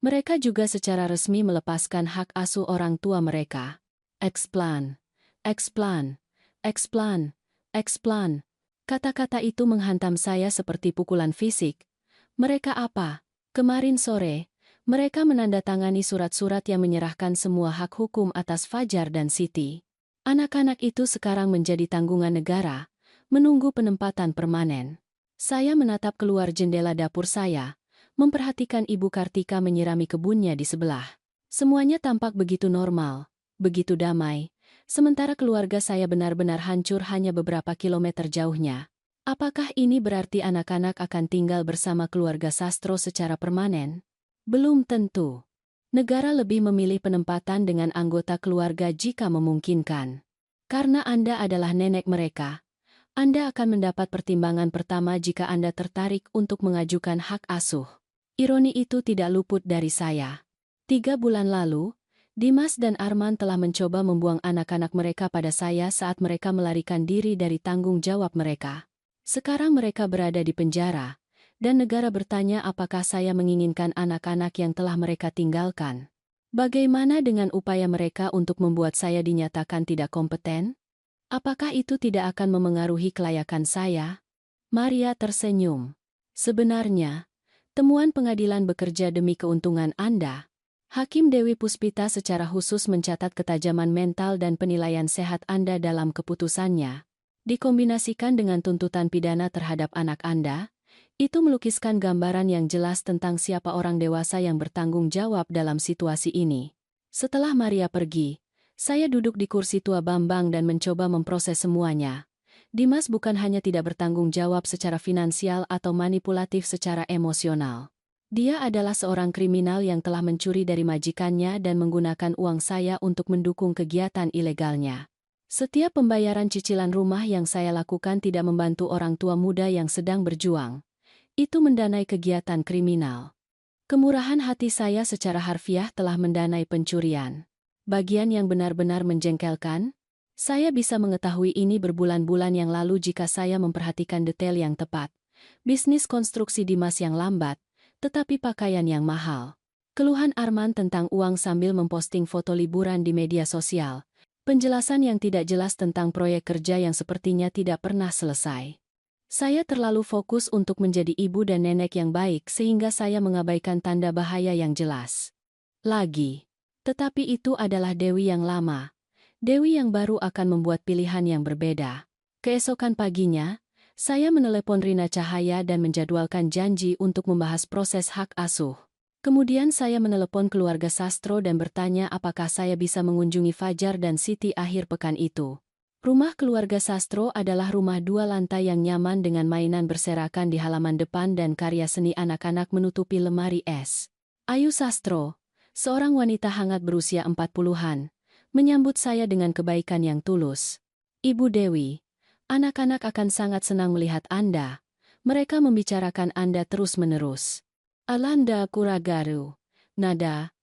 Mereka juga secara resmi melepaskan hak asuh orang tua mereka. Explan, explan, explan, explan. Kata-kata itu menghantam saya seperti pukulan fisik. Mereka apa? Kemarin sore, mereka menandatangani surat-surat yang menyerahkan semua hak hukum atas Fajar dan Siti. Anak-anak itu sekarang menjadi tanggungan negara, menunggu penempatan permanen. Saya menatap keluar jendela dapur saya, memperhatikan Ibu Kartika menyirami kebunnya di sebelah. Semuanya tampak begitu normal, begitu damai, sementara keluarga saya benar-benar hancur hanya beberapa kilometer jauhnya. Apakah ini berarti anak-anak akan tinggal bersama keluarga Sastro secara permanen? Belum tentu. Negara lebih memilih penempatan dengan anggota keluarga jika memungkinkan. Karena Anda adalah nenek mereka, Anda akan mendapat pertimbangan pertama jika Anda tertarik untuk mengajukan hak asuh. Ironi itu tidak luput dari saya. 3 bulan lalu, Dimas dan Arman telah mencoba membuang anak-anak mereka pada saya saat mereka melarikan diri dari tanggung jawab mereka. Sekarang mereka berada di penjara, dan negara bertanya apakah saya menginginkan anak-anak yang telah mereka tinggalkan. Bagaimana dengan upaya mereka untuk membuat saya dinyatakan tidak kompeten? Apakah itu tidak akan memengaruhi kelayakan saya? Maria tersenyum. Sebenarnya, temuan pengadilan bekerja demi keuntungan Anda. Hakim Dewi Puspita secara khusus mencatat ketajaman mental dan penilaian sehat Anda dalam keputusannya. Dikombinasikan dengan tuntutan pidana terhadap anak Anda, itu melukiskan gambaran yang jelas tentang siapa orang dewasa yang bertanggung jawab dalam situasi ini. Setelah Maria pergi, saya duduk di kursi tua Bambang dan mencoba memproses semuanya. Dimas bukan hanya tidak bertanggung jawab secara finansial atau manipulatif secara emosional. Dia adalah seorang kriminal yang telah mencuri dari majikannya dan menggunakan uang saya untuk mendukung kegiatan ilegalnya. Setiap pembayaran cicilan rumah yang saya lakukan tidak membantu orang tua muda yang sedang berjuang. Itu mendanai kegiatan kriminal. Kemurahan hati saya secara harfiah telah mendanai pencurian. Bagian yang benar-benar menjengkelkan, saya bisa mengetahui ini berbulan-bulan yang lalu jika saya memperhatikan detail yang tepat. Bisnis konstruksi Dimas yang lambat, tetapi pakaian yang mahal. Keluhan Arman tentang uang sambil memposting foto liburan di media sosial. Penjelasan yang tidak jelas tentang proyek kerja yang sepertinya tidak pernah selesai. Saya terlalu fokus untuk menjadi ibu dan nenek yang baik sehingga saya mengabaikan tanda bahaya yang jelas. Tetapi itu adalah Dewi yang lama. Dewi yang baru akan membuat pilihan yang berbeda. Keesokan paginya, saya menelepon Rina Cahaya dan menjadwalkan janji untuk membahas proses hak asuh. Kemudian saya menelepon keluarga Sastro dan bertanya apakah saya bisa mengunjungi Fajar dan Siti akhir pekan itu. Rumah keluarga Sastro adalah rumah 2 lantai yang nyaman dengan mainan berserakan di halaman depan dan karya seni anak-anak menutupi lemari es. Ayu Sastro, seorang wanita hangat berusia 40-an, menyambut saya dengan kebaikan yang tulus. Ibu Dewi, anak-anak akan sangat senang melihat Anda. Mereka membicarakan Anda terus-menerus. Alanda Kuragaru. Nada.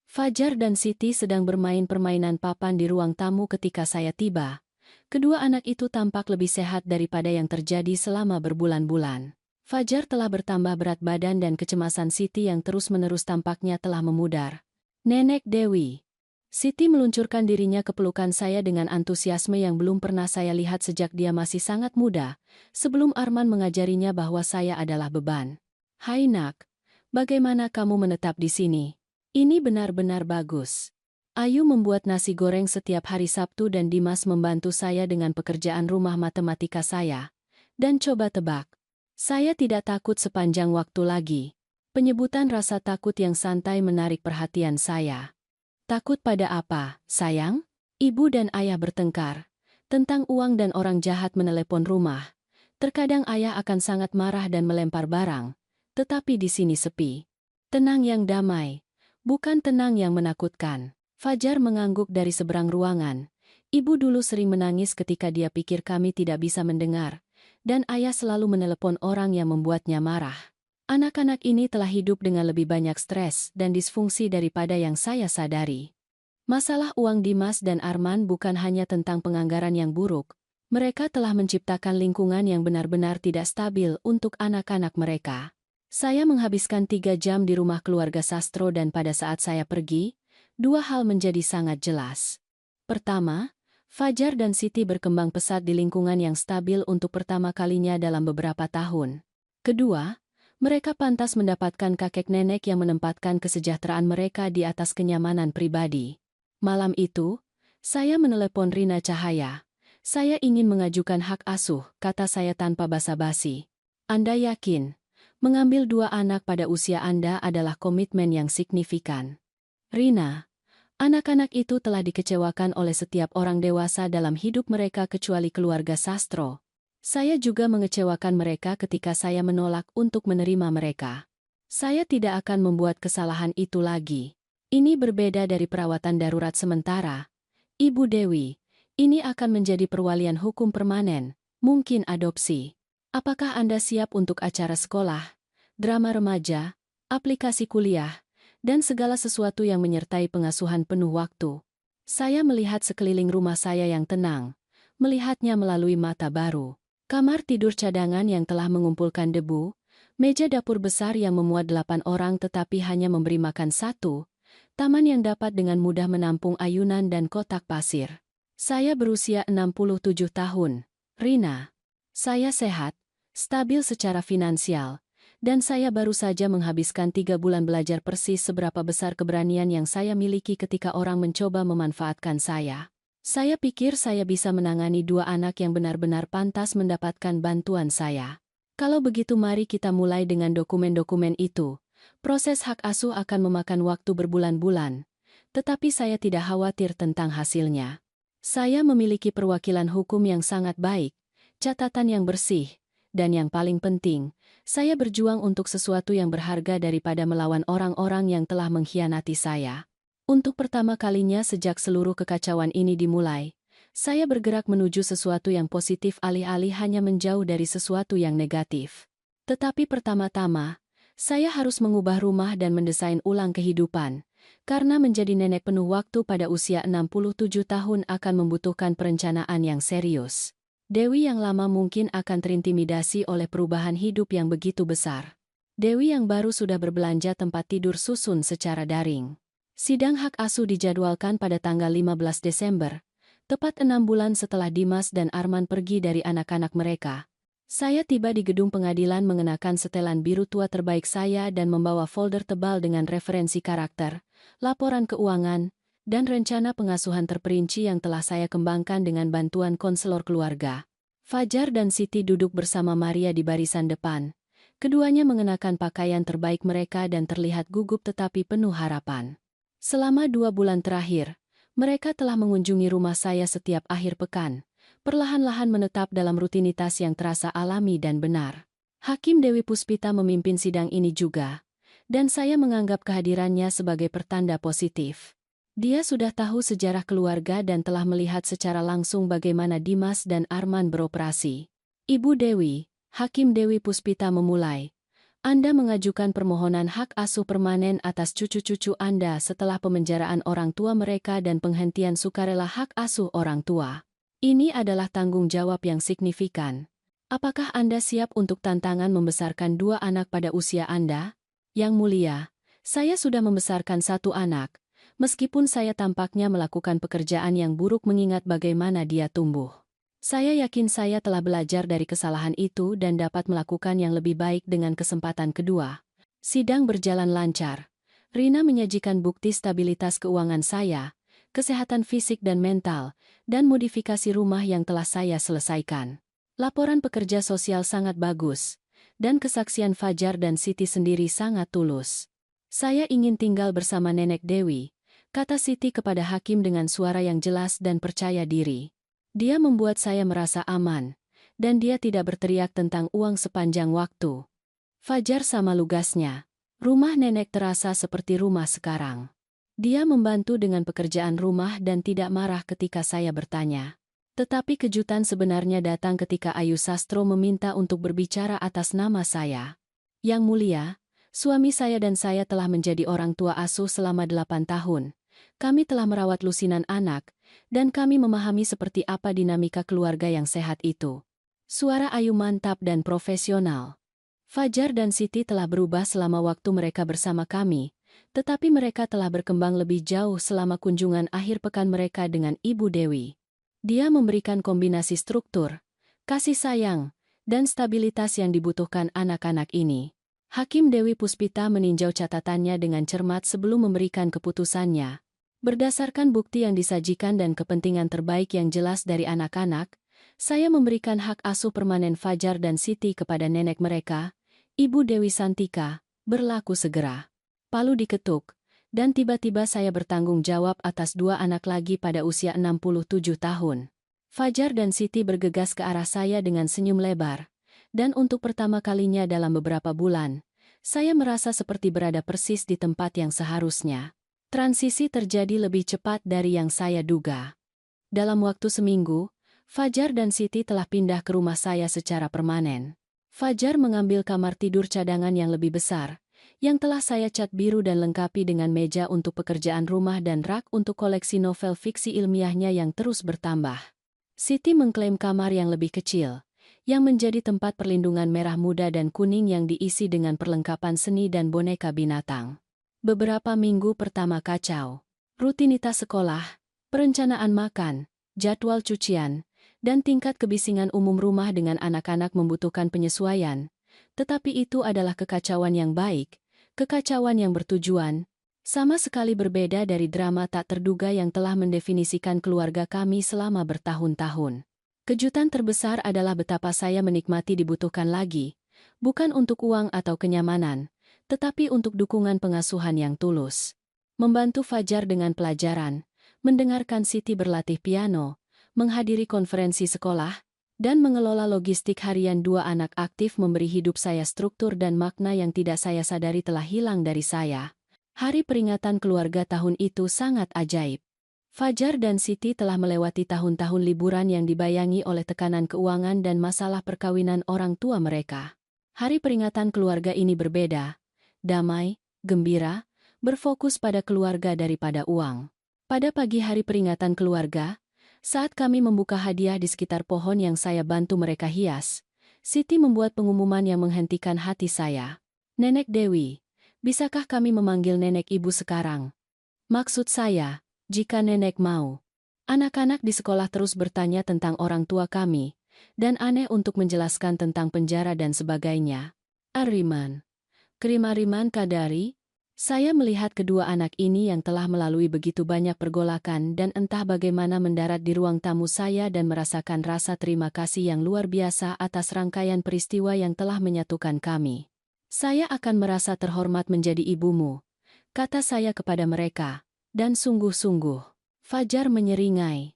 Fajar dan Siti sedang bermain permainan papan di ruang tamu ketika saya tiba. Kedua anak itu tampak lebih sehat daripada yang terjadi selama berbulan-bulan. Fajar telah bertambah berat badan dan kecemasan Siti yang terus-menerus tampaknya telah memudar. Nenek Dewi. Siti meluncurkan dirinya ke pelukan saya dengan antusiasme yang belum pernah saya lihat sejak dia masih sangat muda, sebelum Arman mengajarinya bahwa saya adalah beban. Hai nak, bagaimana kamu menetap di sini? Ini benar-benar bagus. Ayu membuat nasi goreng setiap hari Sabtu dan Dimas membantu saya dengan pekerjaan rumah matematika saya. Dan coba tebak. Saya tidak takut sepanjang waktu lagi. Penyebutan rasa takut yang santai menarik perhatian saya. Takut pada apa, sayang? Ibu dan ayah bertengkar. Tentang uang dan orang jahat menelepon rumah. Terkadang ayah akan sangat marah dan melempar barang. Tetapi di sini sepi. Tenang yang damai. Bukan tenang yang menakutkan. Fajar mengangguk dari seberang ruangan. Ibu dulu sering menangis ketika dia pikir kami tidak bisa mendengar. Dan ayah selalu menelepon orang yang membuatnya marah. Anak-anak ini telah hidup dengan lebih banyak stres dan disfungsi daripada yang saya sadari. Masalah uang Dimas dan Arman bukan hanya tentang penganggaran yang buruk. Mereka telah menciptakan lingkungan yang benar-benar tidak stabil untuk anak-anak mereka. Saya menghabiskan 3 jam di rumah keluarga Sastro dan pada saat saya pergi, 2 hal menjadi sangat jelas. Pertama, Fajar dan Siti berkembang pesat di lingkungan yang stabil untuk pertama kalinya dalam beberapa tahun. Kedua, mereka pantas mendapatkan kakek nenek yang menempatkan kesejahteraan mereka di atas kenyamanan pribadi. Malam itu, saya menelepon Rina Cahaya. Saya ingin mengajukan hak asuh, kata saya tanpa basa-basi. Anda yakin? Mengambil 2 anak pada usia Anda adalah komitmen yang signifikan. Rina, anak-anak itu telah dikecewakan oleh setiap orang dewasa dalam hidup mereka kecuali keluarga Sastro. Saya juga mengecewakan mereka ketika saya menolak untuk menerima mereka. Saya tidak akan membuat kesalahan itu lagi. Ini berbeda dari perawatan darurat sementara. Ibu Dewi, ini akan menjadi perwalian hukum permanen, mungkin adopsi. Apakah Anda siap untuk acara sekolah, drama remaja, aplikasi kuliah, dan segala sesuatu yang menyertai pengasuhan penuh waktu? Saya melihat sekeliling rumah saya yang tenang, melihatnya melalui mata baru. Kamar tidur cadangan yang telah mengumpulkan debu, Meja dapur besar yang memuat 8 orang tetapi hanya memberi makan satu, taman yang dapat dengan mudah menampung ayunan dan kotak pasir. Saya berusia 67 tahun, Rina. Saya sehat, stabil secara finansial, dan saya baru saja menghabiskan 3 bulan belajar persis seberapa besar keberanian yang saya miliki ketika orang mencoba memanfaatkan saya. Saya pikir saya bisa menangani 2 anak yang benar-benar pantas mendapatkan bantuan saya. Kalau begitu mari kita mulai dengan dokumen-dokumen itu. Proses hak asuh akan memakan waktu berbulan-bulan, tetapi saya tidak khawatir tentang hasilnya. Saya memiliki perwakilan hukum yang sangat baik, catatan yang bersih, dan yang paling penting, saya berjuang untuk sesuatu yang berharga daripada melawan orang-orang yang telah mengkhianati saya. Untuk pertama kalinya sejak seluruh kekacauan ini dimulai, saya bergerak menuju sesuatu yang positif alih-alih hanya menjauh dari sesuatu yang negatif. Tetapi pertama-tama, saya harus mengubah rumah dan mendesain ulang kehidupan, karena menjadi nenek penuh waktu pada usia 67 tahun akan membutuhkan perencanaan yang serius. Dewi yang lama mungkin akan terintimidasi oleh perubahan hidup yang begitu besar. Dewi yang baru sudah berbelanja tempat tidur susun secara daring. Sidang hak asuh dijadwalkan pada tanggal 15 Desember, tepat 6 bulan setelah Dimas dan Arman pergi dari anak-anak mereka. Saya tiba di gedung pengadilan mengenakan setelan biru tua terbaik saya dan membawa folder tebal dengan referensi karakter, laporan keuangan, dan rencana pengasuhan terperinci yang telah saya kembangkan dengan bantuan konselor keluarga. Fajar dan Siti duduk bersama Maria di barisan depan. Keduanya mengenakan pakaian terbaik mereka dan terlihat gugup tetapi penuh harapan. Selama 2 bulan terakhir, mereka telah mengunjungi rumah saya setiap akhir pekan, perlahan-lahan menetap dalam rutinitas yang terasa alami dan benar. Hakim Dewi Puspita memimpin sidang ini juga, dan saya menganggap kehadirannya sebagai pertanda positif. Dia sudah tahu sejarah keluarga dan telah melihat secara langsung bagaimana Dimas dan Arman beroperasi. Ibu Dewi, Hakim Dewi Puspita memulai. Anda mengajukan permohonan hak asuh permanen atas cucu-cucu Anda setelah pemenjaraan orang tua mereka dan penghentian sukarela hak asuh orang tua. Ini adalah tanggung jawab yang signifikan. Apakah Anda siap untuk tantangan membesarkan 2 anak pada usia Anda? Yang mulia, saya sudah membesarkan 1 anak, meskipun saya tampaknya melakukan pekerjaan yang buruk mengingat bagaimana dia tumbuh. Saya yakin saya telah belajar dari kesalahan itu dan dapat melakukan yang lebih baik dengan kesempatan kedua. Sidang berjalan lancar. Rina menyajikan bukti stabilitas keuangan saya, kesehatan fisik dan mental, dan modifikasi rumah yang telah saya selesaikan. Laporan pekerja sosial sangat bagus, dan kesaksian Fajar dan Siti sendiri sangat tulus. Saya ingin tinggal bersama Nenek Dewi, kata Siti kepada hakim dengan suara yang jelas dan percaya diri. Dia membuat saya merasa aman, dan dia tidak berteriak tentang uang sepanjang waktu. Fajar sama lugasnya. Rumah nenek terasa seperti rumah sekarang. Dia membantu dengan pekerjaan rumah dan tidak marah ketika saya bertanya. Tetapi kejutan sebenarnya datang ketika Ayu Sastro meminta untuk berbicara atas nama saya. Yang mulia, suami saya dan saya telah menjadi orang tua asuh selama 8 tahun. Kami telah merawat lusinan anak, dan kami memahami seperti apa dinamika keluarga yang sehat itu. Suara Ayu mantap dan profesional. Fajar dan Siti telah berubah selama waktu mereka bersama kami, tetapi mereka telah berkembang lebih jauh selama kunjungan akhir pekan mereka dengan Ibu Dewi. Dia memberikan kombinasi struktur, kasih sayang, dan stabilitas yang dibutuhkan anak-anak ini. Hakim Dewi Puspita meninjau catatannya dengan cermat sebelum memberikan keputusannya. Berdasarkan bukti yang disajikan dan kepentingan terbaik yang jelas dari anak-anak, saya memberikan hak asuh permanen Fajar dan Siti kepada nenek mereka, Ibu Dewi Santika, berlaku segera. Palu diketuk, dan tiba-tiba saya bertanggung jawab atas 2 anak lagi pada usia 67 tahun. Fajar dan Siti bergegas ke arah saya dengan senyum lebar, dan untuk pertama kalinya dalam beberapa bulan, saya merasa seperti berada persis di tempat yang seharusnya. Transisi terjadi lebih cepat dari yang saya duga. Dalam waktu seminggu, Fajar dan Siti telah pindah ke rumah saya secara permanen. Fajar mengambil kamar tidur cadangan yang lebih besar, yang telah saya cat biru dan lengkapi dengan meja untuk pekerjaan rumah dan rak untuk koleksi novel fiksi ilmiahnya yang terus bertambah. Siti mengklaim kamar yang lebih kecil, yang menjadi tempat perlindungan merah muda dan kuning yang diisi dengan perlengkapan seni dan boneka binatang. Beberapa minggu pertama kacau. Rutinitas sekolah, perencanaan makan, jadwal cucian, dan tingkat kebisingan umum rumah dengan anak-anak membutuhkan penyesuaian. Tetapi itu adalah kekacauan yang baik, kekacauan yang bertujuan, sama sekali berbeda dari drama tak terduga yang telah mendefinisikan keluarga kami selama bertahun-tahun. Kejutan terbesar adalah betapa saya menikmati dibutuhkan lagi, bukan untuk uang atau kenyamanan, tetapi untuk dukungan pengasuhan yang tulus. Membantu Fajar dengan pelajaran, mendengarkan Siti berlatih piano, menghadiri konferensi sekolah, dan mengelola logistik harian dua anak aktif memberi hidup saya struktur dan makna yang tidak saya sadari telah hilang dari saya. Hari peringatan keluarga tahun itu sangat ajaib. Fajar dan Siti telah melewati tahun-tahun liburan yang dibayangi oleh tekanan keuangan dan masalah perkawinan orang tua mereka. Hari peringatan keluarga ini berbeda, damai, gembira, berfokus pada keluarga daripada uang. Pada pagi hari peringatan keluarga, saat kami membuka hadiah di sekitar pohon yang saya bantu mereka hias, Siti membuat pengumuman yang menghentikan hati saya. "Nenek Dewi, bisakah kami memanggil nenek ibu sekarang?" "Maksud saya, jika nenek mau." Anak-anak di sekolah terus bertanya tentang orang tua kami, dan aneh untuk menjelaskan tentang penjara dan sebagainya. "Ariman. Kerimariman Kadari?" Saya melihat kedua anak ini yang telah melalui begitu banyak pergolakan dan entah bagaimana mendarat di ruang tamu saya dan merasakan rasa terima kasih yang luar biasa atas rangkaian peristiwa yang telah menyatukan kami. "Saya akan merasa terhormat menjadi ibumu," kata saya kepada mereka, dan sungguh-sungguh. Fajar menyeringai.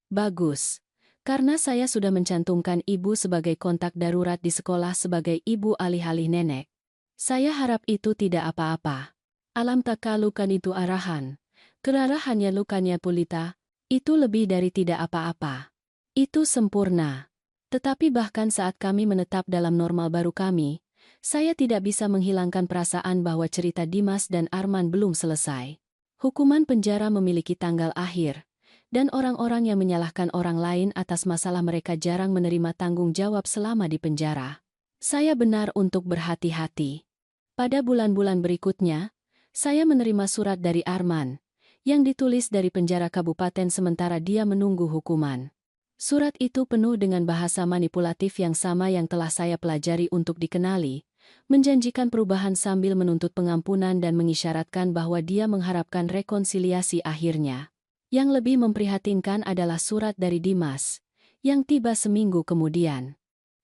"Bagus. Karena saya sudah mencantumkan ibu sebagai kontak darurat di sekolah sebagai ibu alih-alih nenek. Saya harap itu tidak apa-apa. Alam taka lukan itu arahan. Kerara hanya lukannya pulita, itu lebih dari tidak apa-apa. Itu sempurna." Tetapi bahkan saat kami menetap dalam normal baru kami, saya tidak bisa menghilangkan perasaan bahwa cerita Dimas dan Arman belum selesai. Hukuman penjara memiliki tanggal akhir, dan orang-orang yang menyalahkan orang lain atas masalah mereka jarang menerima tanggung jawab selama di penjara. Saya benar untuk berhati-hati. Pada bulan-bulan berikutnya, saya menerima surat dari Arman, yang ditulis dari penjara kabupaten sementara dia menunggu hukuman. Surat itu penuh dengan bahasa manipulatif yang sama yang telah saya pelajari untuk dikenali, menjanjikan perubahan sambil menuntut pengampunan dan mengisyaratkan bahwa dia mengharapkan rekonsiliasi akhirnya. Yang lebih memprihatinkan adalah surat dari Dimas, yang tiba seminggu kemudian.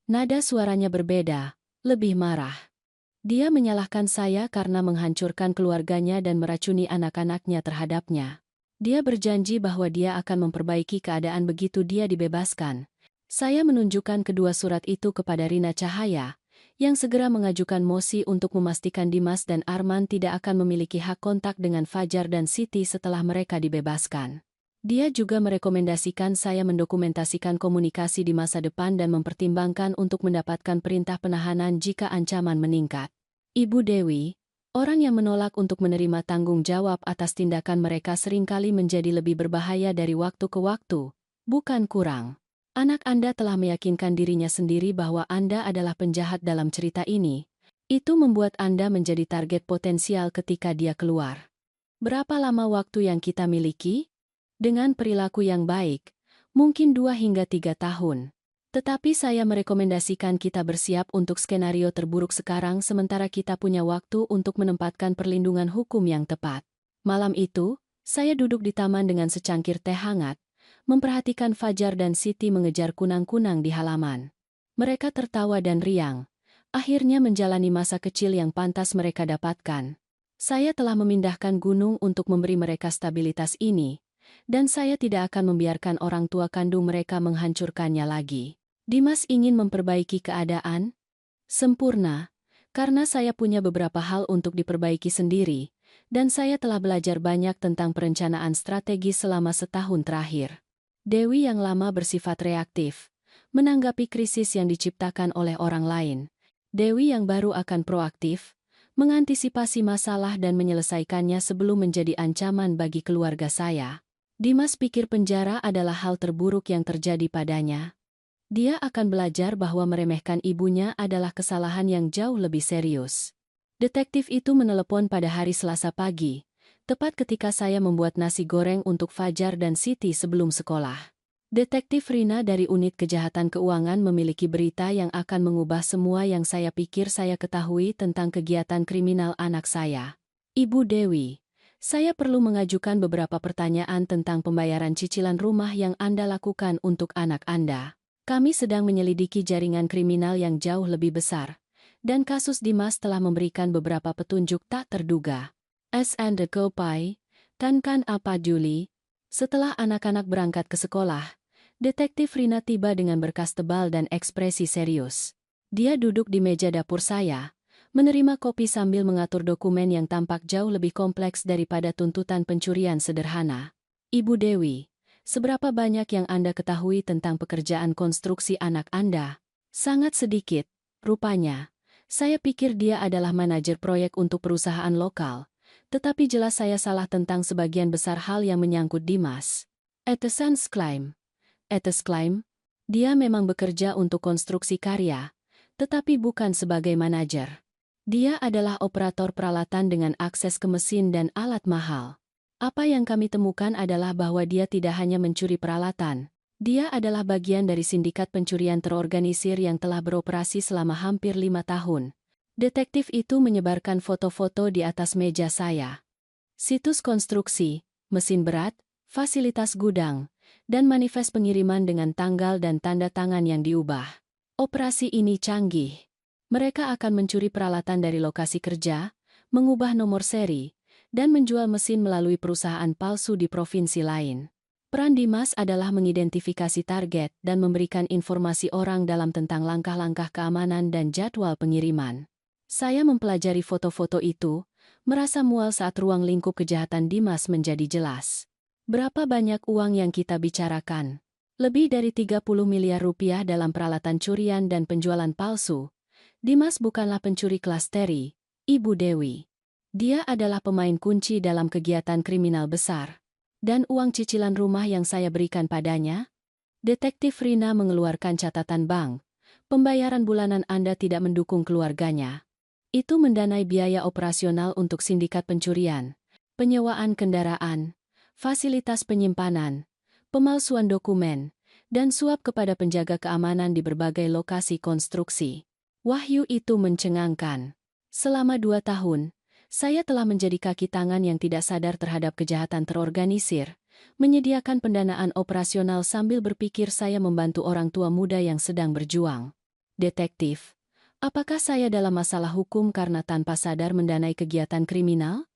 Nada suaranya berbeda, lebih marah. Dia menyalahkan saya karena menghancurkan keluarganya dan meracuni anak-anaknya terhadapnya. Dia berjanji bahwa dia akan memperbaiki keadaan begitu dia dibebaskan. Saya menunjukkan kedua surat itu kepada Rina Cahaya, yang segera mengajukan mosi untuk memastikan Dimas dan Arman tidak akan memiliki hak kontak dengan Fajar dan Siti setelah mereka dibebaskan. Dia juga merekomendasikan saya mendokumentasikan komunikasi di masa depan dan mempertimbangkan untuk mendapatkan perintah penahanan jika ancaman meningkat. Ibu Dewi, orang yang menolak untuk menerima tanggung jawab atas tindakan mereka seringkali menjadi lebih berbahaya dari waktu ke waktu, bukan kurang. Anak Anda telah meyakinkan dirinya sendiri bahwa Anda adalah penjahat dalam cerita ini. Itu membuat Anda menjadi target potensial ketika dia keluar. Berapa lama waktu yang kita miliki? Dengan perilaku yang baik, mungkin 2 hingga 3 tahun. Tetapi saya merekomendasikan kita bersiap untuk skenario terburuk sekarang sementara kita punya waktu untuk menempatkan perlindungan hukum yang tepat. Malam itu, saya duduk di taman dengan secangkir teh hangat, memperhatikan Fajar dan Siti mengejar kunang-kunang di halaman. Mereka tertawa dan riang, akhirnya menjalani masa kecil yang pantas mereka dapatkan. Saya telah memindahkan gunung untuk memberi mereka stabilitas ini, dan saya tidak akan membiarkan orang tua kandung mereka menghancurkannya lagi. Dimas ingin memperbaiki keadaan sempurna, karena saya punya beberapa hal untuk diperbaiki sendiri, dan saya telah belajar banyak tentang perencanaan strategi selama setahun terakhir. Dewi yang lama bersifat reaktif, menanggapi krisis yang diciptakan oleh orang lain. Dewi yang baru akan proaktif, mengantisipasi masalah dan menyelesaikannya sebelum menjadi ancaman bagi keluarga saya. Dimas pikir penjara adalah hal terburuk yang terjadi padanya. Dia akan belajar bahwa meremehkan ibunya adalah kesalahan yang jauh lebih serius. Detektif itu menelepon pada hari Selasa pagi, tepat ketika saya membuat nasi goreng untuk Fajar dan Siti sebelum sekolah. Detektif Rina dari Unit Kejahatan Keuangan memiliki berita yang akan mengubah semua yang saya pikir saya ketahui tentang kegiatan kriminal anak saya. Ibu Dewi, saya perlu mengajukan beberapa pertanyaan tentang pembayaran cicilan rumah yang Anda lakukan untuk anak Anda. Kami sedang menyelidiki jaringan kriminal yang jauh lebih besar, dan kasus Dimas telah memberikan beberapa petunjuk tak terduga. S&Co Pai, kan apa Juli? Setelah anak-anak berangkat ke sekolah, Detektif Rina tiba dengan berkas tebal dan ekspresi serius. Dia duduk di meja dapur saya, menerima kopi sambil mengatur dokumen yang tampak jauh lebih kompleks daripada tuntutan pencurian sederhana. Ibu Dewi, seberapa banyak yang Anda ketahui tentang pekerjaan konstruksi anak Anda? Sangat sedikit, rupanya. Saya pikir dia adalah manajer proyek untuk perusahaan lokal, tetapi jelas saya salah tentang sebagian besar hal yang menyangkut Dimas. Etesan Claim. Etes klaim, dia memang bekerja untuk konstruksi karya, tetapi bukan sebagai manajer. Dia adalah operator peralatan dengan akses ke mesin dan alat mahal. Apa yang kami temukan adalah bahwa dia tidak hanya mencuri peralatan, dia adalah bagian dari sindikat pencurian terorganisir yang telah beroperasi selama hampir 5 tahun. Detektif itu menyebarkan foto-foto di atas meja saya. Situs konstruksi, mesin berat, fasilitas gudang, dan manifest pengiriman dengan tanggal dan tanda tangan yang diubah. Operasi ini canggih. Mereka akan mencuri peralatan dari lokasi kerja, mengubah nomor seri, dan menjual mesin melalui perusahaan palsu di provinsi lain. Peran Dimas adalah mengidentifikasi target dan memberikan informasi orang dalam tentang langkah-langkah keamanan dan jadwal pengiriman. Saya mempelajari foto-foto itu, merasa mual saat ruang lingkup kejahatan Dimas menjadi jelas. Berapa banyak uang yang kita bicarakan? Lebih dari 30 miliar rupiah dalam peralatan curian dan penjualan palsu. Dimas bukanlah pencuri kelas teri, Ibu Dewi. Dia adalah pemain kunci dalam kegiatan kriminal besar. Dan uang cicilan rumah yang saya berikan padanya? Detektif Rina mengeluarkan catatan bank. Pembayaran bulanan Anda tidak mendukung keluarganya. Itu mendanai biaya operasional untuk sindikat pencurian, penyewaan kendaraan, fasilitas penyimpanan, pemalsuan dokumen, dan suap kepada penjaga keamanan di berbagai lokasi konstruksi. Wahyu itu mencengangkan. Selama 2 tahun, saya telah menjadi kaki tangan yang tidak sadar terhadap kejahatan terorganisir, menyediakan pendanaan operasional sambil berpikir saya membantu orang tua muda yang sedang berjuang. Detektif, apakah saya dalam masalah hukum karena tanpa sadar mendanai kegiatan kriminal?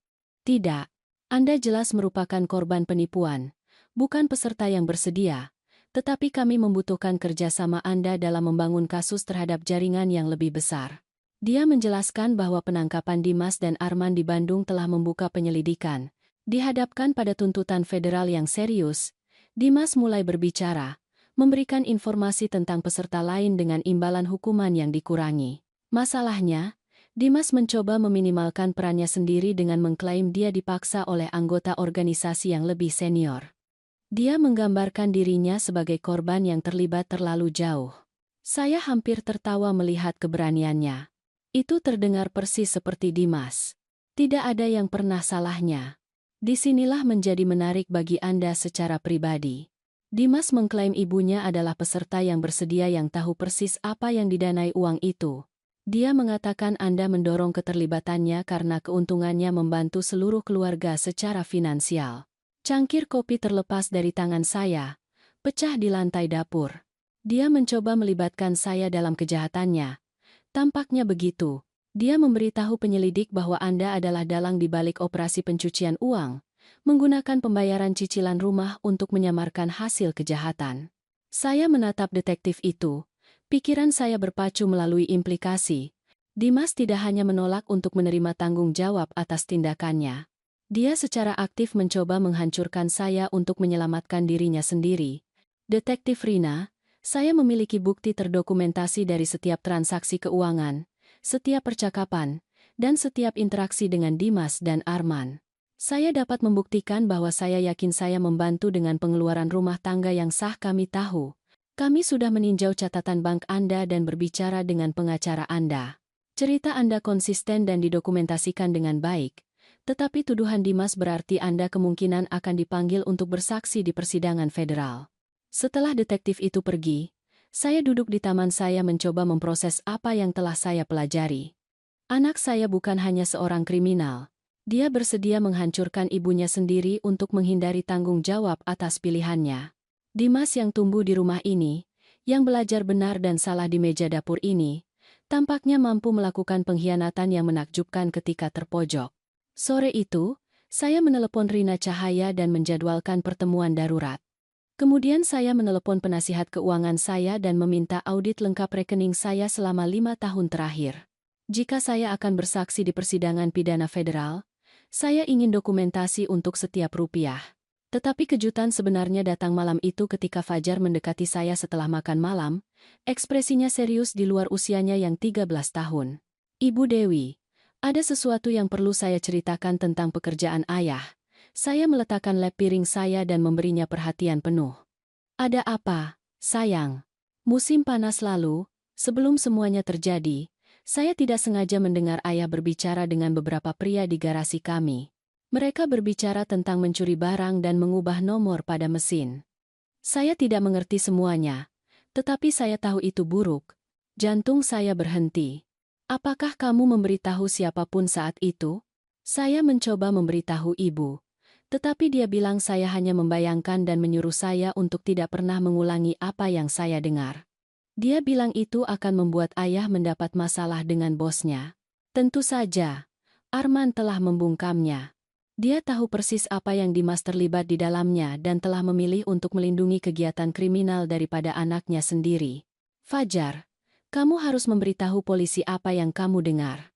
Tidak. Anda jelas merupakan korban penipuan, bukan peserta yang bersedia, tetapi kami membutuhkan kerjasama Anda dalam membangun kasus terhadap jaringan yang lebih besar. Dia menjelaskan bahwa penangkapan Dimas dan Arman di Bandung telah membuka penyelidikan. Dihadapkan pada tuntutan federal yang serius, Dimas mulai berbicara, memberikan informasi tentang peserta lain dengan imbalan hukuman yang dikurangi. Masalahnya, Dimas mencoba meminimalkan perannya sendiri dengan mengklaim dia dipaksa oleh anggota organisasi yang lebih senior. Dia menggambarkan dirinya sebagai korban yang terlibat terlalu jauh. Saya hampir tertawa melihat keberaniannya. Itu terdengar persis seperti Dimas. Tidak ada yang pernah salahnya. Disinilah menjadi menarik bagi Anda secara pribadi. Dimas mengklaim ibunya adalah peserta yang bersedia yang tahu persis apa yang didanai uang itu. Dia mengatakan Anda mendorong keterlibatannya karena keuntungannya membantu seluruh keluarga secara finansial. Cangkir kopi terlepas dari tangan saya, pecah di lantai dapur. Dia mencoba melibatkan saya dalam kejahatannya. Tampaknya begitu. Dia memberitahu penyelidik bahwa Anda adalah dalang di balik operasi pencucian uang, menggunakan pembayaran cicilan rumah untuk menyamarkan hasil kejahatan. Saya menatap detektif itu. Pikiran saya berpacu melalui implikasi. Dimas tidak hanya menolak untuk menerima tanggung jawab atas tindakannya. Dia secara aktif mencoba menghancurkan saya untuk menyelamatkan dirinya sendiri. Detektif Rina, saya memiliki bukti terdokumentasi dari setiap transaksi keuangan, setiap percakapan, dan setiap interaksi dengan Dimas dan Arman. Saya dapat membuktikan bahwa saya yakin saya membantu dengan pengeluaran rumah tangga yang sah kami tahu. Kami sudah meninjau catatan bank Anda dan berbicara dengan pengacara Anda. Cerita Anda konsisten dan didokumentasikan dengan baik, tetapi tuduhan Dimas berarti Anda kemungkinan akan dipanggil untuk bersaksi di persidangan federal. Setelah detektif itu pergi, saya duduk di taman saya mencoba memproses apa yang telah saya pelajari. Anak saya bukan hanya seorang kriminal. Dia bersedia menghancurkan ibunya sendiri untuk menghindari tanggung jawab atas pilihannya. Dimas yang tumbuh di rumah ini, yang belajar benar dan salah di meja dapur ini, tampaknya mampu melakukan pengkhianatan yang menakjubkan ketika terpojok. Sore itu, saya menelepon Rina Cahaya dan menjadwalkan pertemuan darurat. Kemudian saya menelepon penasihat keuangan saya dan meminta audit lengkap rekening saya selama 5 tahun terakhir. Jika saya akan bersaksi di persidangan pidana federal, saya ingin dokumentasi untuk setiap rupiah. Tetapi kejutan sebenarnya datang malam itu ketika Fajar mendekati saya setelah makan malam, ekspresinya serius di luar usianya yang 13 tahun. Ibu Dewi, ada sesuatu yang perlu saya ceritakan tentang pekerjaan ayah. Saya meletakkan lap piring saya dan memberinya perhatian penuh. Ada apa, sayang? Musim panas lalu, sebelum semuanya terjadi, saya tidak sengaja mendengar ayah berbicara dengan beberapa pria di garasi kami. Mereka berbicara tentang mencuri barang dan mengubah nomor pada mesin. Saya tidak mengerti semuanya, tetapi saya tahu itu buruk. Jantung saya berhenti. Apakah kamu memberitahu siapapun saat itu? Saya mencoba memberitahu ibu, tetapi dia bilang saya hanya membayangkan dan menyuruh saya untuk tidak pernah mengulangi apa yang saya dengar. Dia bilang itu akan membuat ayah mendapat masalah dengan bosnya. Tentu saja, Arman telah membungkamnya. Dia tahu persis apa yang Dimas terlibat di dalamnya dan telah memilih untuk melindungi kegiatan kriminal daripada anaknya sendiri. Fajar, kamu harus memberitahu polisi apa yang kamu dengar.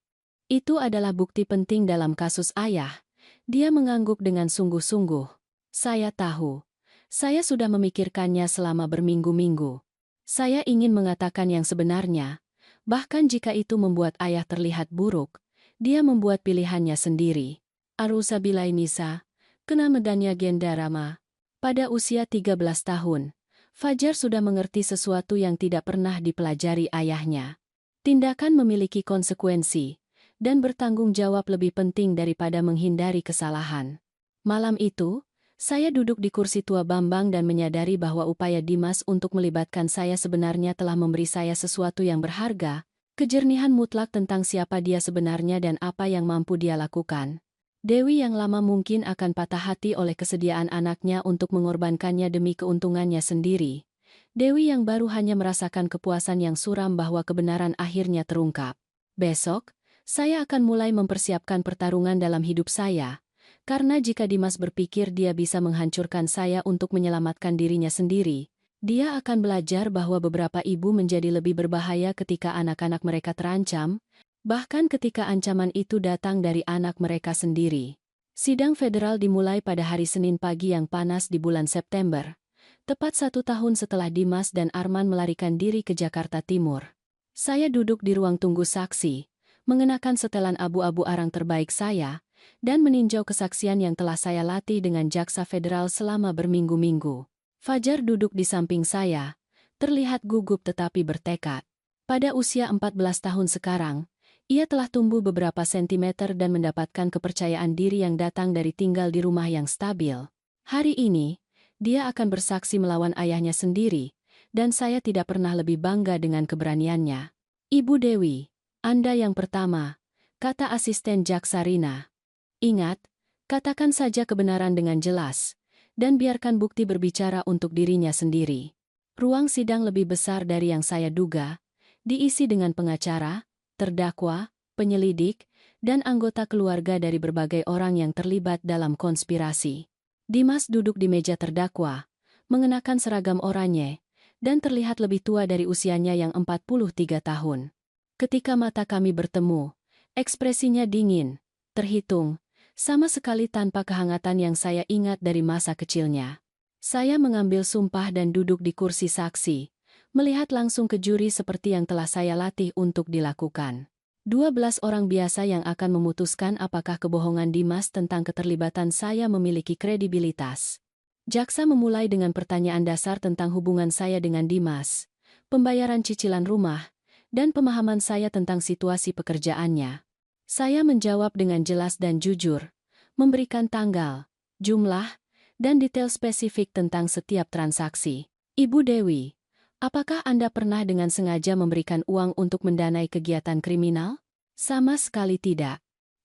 Itu adalah bukti penting dalam kasus ayah. Dia mengangguk dengan sungguh-sungguh. Saya tahu. Saya sudah memikirkannya selama berminggu-minggu. Saya ingin mengatakan yang sebenarnya, bahkan jika itu membuat ayah terlihat buruk, dia membuat pilihannya sendiri. Arusa Bilai Nisa, kena medanya Gendarama. Pada usia 13 tahun, Fajar sudah mengerti sesuatu yang tidak pernah dipelajari ayahnya. Tindakan memiliki konsekuensi, dan bertanggung jawab lebih penting daripada menghindari kesalahan. Malam itu, saya duduk di kursi tua Bambang dan menyadari bahwa upaya Dimas untuk melibatkan saya sebenarnya telah memberi saya sesuatu yang berharga, kejernihan mutlak tentang siapa dia sebenarnya dan apa yang mampu dia lakukan. Dewi yang lama mungkin akan patah hati oleh kesediaan anaknya untuk mengorbankannya demi keuntungannya sendiri. Dewi yang baru hanya merasakan kepuasan yang suram bahwa kebenaran akhirnya terungkap. Besok, saya akan mulai mempersiapkan pertarungan dalam hidup saya, karena jika Dimas berpikir dia bisa menghancurkan saya untuk menyelamatkan dirinya sendiri, dia akan belajar bahwa beberapa ibu menjadi lebih berbahaya ketika anak-anak mereka terancam, bahkan ketika ancaman itu datang dari anak mereka sendiri. Sidang federal dimulai pada hari Senin pagi yang panas di bulan September, tepat 1 tahun setelah Dimas dan Arman melarikan diri ke Jakarta Timur. Saya duduk di ruang tunggu saksi, mengenakan setelan abu-abu arang terbaik saya, dan meninjau kesaksian yang telah saya latih dengan jaksa federal selama berminggu-minggu. Fajar duduk di samping saya, terlihat gugup tetapi bertekad. Pada usia 14 tahun sekarang, ia telah tumbuh beberapa sentimeter dan mendapatkan kepercayaan diri yang datang dari tinggal di rumah yang stabil. Hari ini, dia akan bersaksi melawan ayahnya sendiri, dan saya tidak pernah lebih bangga dengan keberaniannya. Ibu Dewi, Anda yang pertama, kata asisten jaksa Rina. Ingat, katakan saja kebenaran dengan jelas, dan biarkan bukti berbicara untuk dirinya sendiri. Ruang sidang lebih besar dari yang saya duga, diisi dengan pengacara, terdakwa, penyelidik, dan anggota keluarga dari berbagai orang yang terlibat dalam konspirasi. Dimas duduk di meja terdakwa, mengenakan seragam oranye, dan terlihat lebih tua dari usianya yang 43 tahun. Ketika mata kami bertemu, ekspresinya dingin, terhitung, sama sekali tanpa kehangatan yang saya ingat dari masa kecilnya. Saya mengambil sumpah dan duduk di kursi saksi, melihat langsung ke juri seperti yang telah saya latih untuk dilakukan. 12 orang biasa yang akan memutuskan apakah kebohongan Dimas tentang keterlibatan saya memiliki kredibilitas. Jaksa memulai dengan pertanyaan dasar tentang hubungan saya dengan Dimas, pembayaran cicilan rumah, dan pemahaman saya tentang situasi pekerjaannya. Saya menjawab dengan jelas dan jujur, memberikan tanggal, jumlah, dan detail spesifik tentang setiap transaksi. Ibu Dewi, apakah Anda pernah dengan sengaja memberikan uang untuk mendanai kegiatan kriminal? Sama sekali tidak.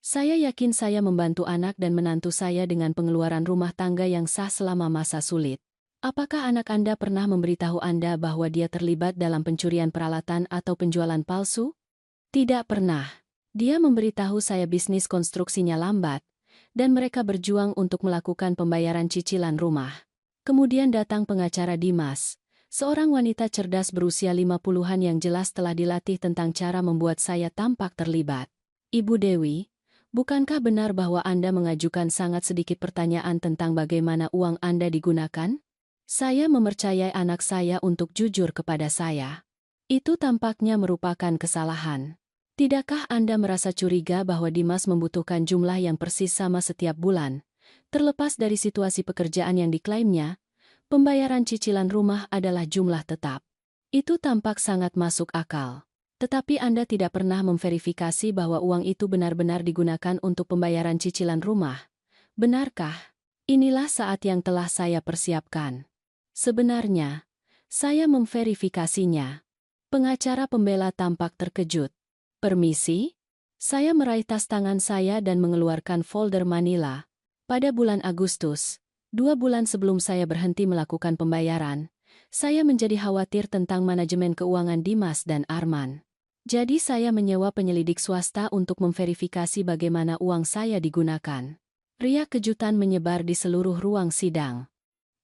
Saya yakin saya membantu anak dan menantu saya dengan pengeluaran rumah tangga yang sah selama masa sulit. Apakah anak Anda pernah memberitahu Anda bahwa dia terlibat dalam pencurian peralatan atau penjualan palsu? Tidak pernah. Dia memberitahu saya bisnis konstruksinya lambat, dan mereka berjuang untuk melakukan pembayaran cicilan rumah. Kemudian datang pengacara Dimas, seorang wanita cerdas berusia 50-an yang jelas telah dilatih tentang cara membuat saya tampak terlibat. Ibu Dewi, bukankah benar bahwa Anda mengajukan sangat sedikit pertanyaan tentang bagaimana uang Anda digunakan? Saya mempercayai anak saya untuk jujur kepada saya. Itu tampaknya merupakan kesalahan. Tidakkah Anda merasa curiga bahwa Dimas membutuhkan jumlah yang persis sama setiap bulan? Terlepas dari situasi pekerjaan yang diklaimnya, pembayaran cicilan rumah adalah jumlah tetap. Itu tampak sangat masuk akal. Tetapi Anda tidak pernah memverifikasi bahwa uang itu benar-benar digunakan untuk pembayaran cicilan rumah. Benarkah? Inilah saat yang telah saya persiapkan. Sebenarnya, saya memverifikasinya. Pengacara pembela tampak terkejut. Permisi? Saya meraih tas tangan saya dan mengeluarkan folder Manila. Pada bulan Agustus, 2 bulan sebelum saya berhenti melakukan pembayaran, saya menjadi khawatir tentang manajemen keuangan Dimas dan Arman. Jadi saya menyewa penyelidik swasta untuk memverifikasi bagaimana uang saya digunakan. Riak kejutan menyebar di seluruh ruang sidang.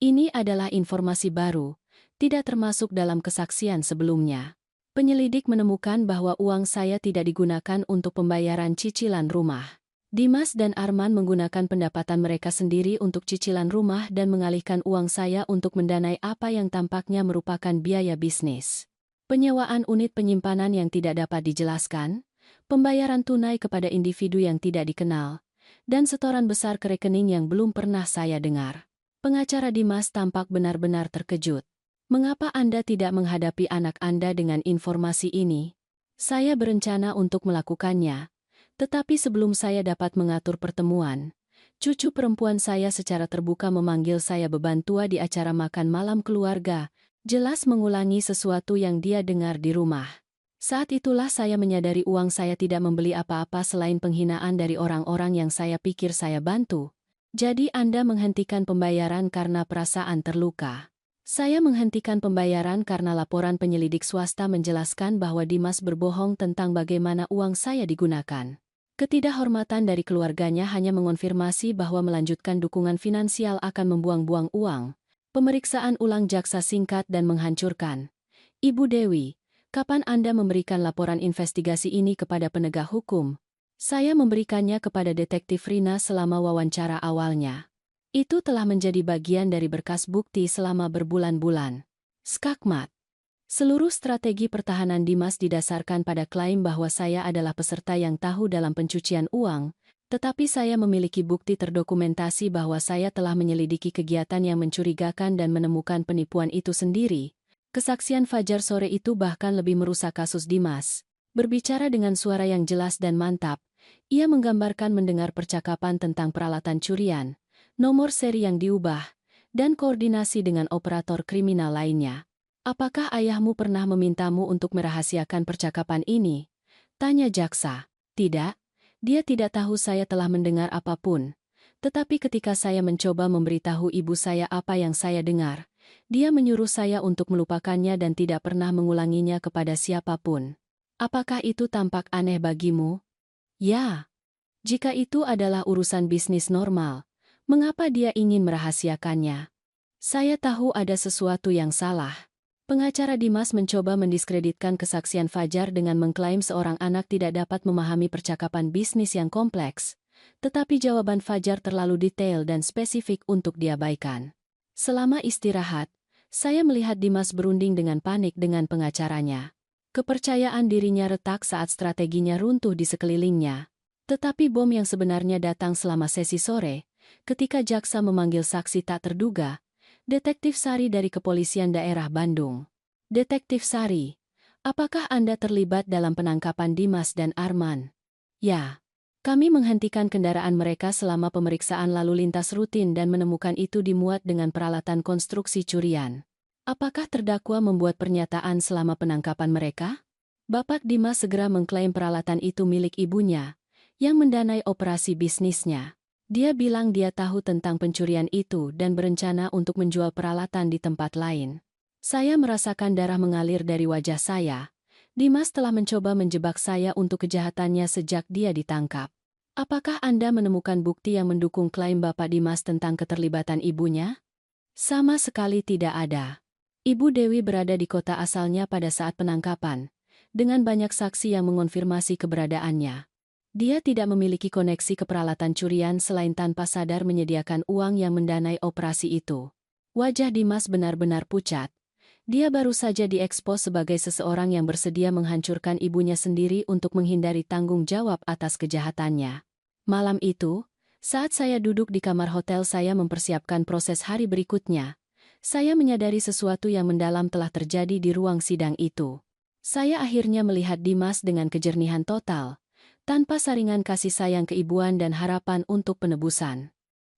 Ini adalah informasi baru, tidak termasuk dalam kesaksian sebelumnya. Penyelidik menemukan bahwa uang saya tidak digunakan untuk pembayaran cicilan rumah. Dimas dan Arman menggunakan pendapatan mereka sendiri untuk cicilan rumah dan mengalihkan uang saya untuk mendanai apa yang tampaknya merupakan biaya bisnis. Penyewaan unit penyimpanan yang tidak dapat dijelaskan, pembayaran tunai kepada individu yang tidak dikenal, dan setoran besar ke rekening yang belum pernah saya dengar. Pengacara Dimas tampak benar-benar terkejut. Mengapa Anda tidak menghadapi anak Anda dengan informasi ini? Saya berencana untuk melakukannya, tetapi sebelum saya dapat mengatur pertemuan, cucu perempuan saya secara terbuka memanggil saya beban tua di acara makan malam keluarga, jelas mengulangi sesuatu yang dia dengar di rumah. Saat itulah saya menyadari uang saya tidak membeli apa-apa selain penghinaan dari orang-orang yang saya pikir saya bantu. Jadi Anda menghentikan pembayaran karena perasaan terluka. Saya menghentikan pembayaran karena laporan penyelidik swasta menjelaskan bahwa Dimas berbohong tentang bagaimana uang saya digunakan. Ketidakhormatan dari keluarganya hanya mengonfirmasi bahwa melanjutkan dukungan finansial akan membuang-buang uang. Pemeriksaan ulang jaksa singkat dan menghancurkan. Ibu Dewi, kapan Anda memberikan laporan investigasi ini kepada penegak hukum? Saya memberikannya kepada Detektif Rina selama wawancara awalnya. Itu telah menjadi bagian dari berkas bukti selama berbulan-bulan. Skakmat. Seluruh strategi pertahanan Dimas didasarkan pada klaim bahwa saya adalah peserta yang tahu dalam pencucian uang, tetapi saya memiliki bukti terdokumentasi bahwa saya telah menyelidiki kegiatan yang mencurigakan dan menemukan penipuan itu sendiri. Kesaksian Fajar sore itu bahkan lebih merusak kasus Dimas. Berbicara dengan suara yang jelas dan mantap, ia menggambarkan mendengar percakapan tentang peralatan curian, nomor seri yang diubah, dan koordinasi dengan operator kriminal lainnya. Apakah ayahmu pernah memintamu untuk merahasiakan percakapan ini? Tanya jaksa. Tidak. Dia tidak tahu saya telah mendengar apapun. Tetapi ketika saya mencoba memberitahu ibu saya apa yang saya dengar, dia menyuruh saya untuk melupakannya dan tidak pernah mengulanginya kepada siapapun. Apakah itu tampak aneh bagimu? Ya. Jika itu adalah urusan bisnis normal, mengapa dia ingin merahasiakannya? Saya tahu ada sesuatu yang salah. Pengacara Dimas mencoba mendiskreditkan kesaksian Fajar dengan mengklaim seorang anak tidak dapat memahami percakapan bisnis yang kompleks, tetapi jawaban Fajar terlalu detail dan spesifik untuk diabaikan. Selama istirahat, saya melihat Dimas berunding dengan panik dengan pengacaranya. Kepercayaan dirinya retak saat strateginya runtuh di sekelilingnya. Tetapi bom yang sebenarnya datang selama sesi sore, ketika jaksa memanggil saksi tak terduga, Detektif Sari dari Kepolisian Daerah Bandung. Detektif Sari, apakah Anda terlibat dalam penangkapan Dimas dan Arman? Ya. Kami menghentikan kendaraan mereka selama pemeriksaan lalu lintas rutin dan menemukan itu dimuat dengan peralatan konstruksi curian. Apakah terdakwa membuat pernyataan selama penangkapan mereka? Bapak Dimas segera mengklaim peralatan itu milik ibunya, yang mendanai operasi bisnisnya. Dia bilang dia tahu tentang pencurian itu dan berencana untuk menjual peralatan di tempat lain. Saya merasakan darah mengalir dari wajah saya. Dimas telah mencoba menjebak saya untuk kejahatannya sejak dia ditangkap. Apakah Anda menemukan bukti yang mendukung klaim Bapak Dimas tentang keterlibatan ibunya? Sama sekali tidak ada. Ibu Dewi berada di kota asalnya pada saat penangkapan, dengan banyak saksi yang mengonfirmasi keberadaannya. Dia tidak memiliki koneksi ke peralatan curian selain tanpa sadar menyediakan uang yang mendanai operasi itu. Wajah Dimas benar-benar pucat. Dia baru saja diekspos sebagai seseorang yang bersedia menghancurkan ibunya sendiri untuk menghindari tanggung jawab atas kejahatannya. Malam itu, saat saya duduk di kamar hotel saya mempersiapkan proses hari berikutnya, saya menyadari sesuatu yang mendalam telah terjadi di ruang sidang itu. Saya akhirnya melihat Dimas dengan kejernihan total, tanpa saringan kasih sayang keibuan dan harapan untuk penebusan.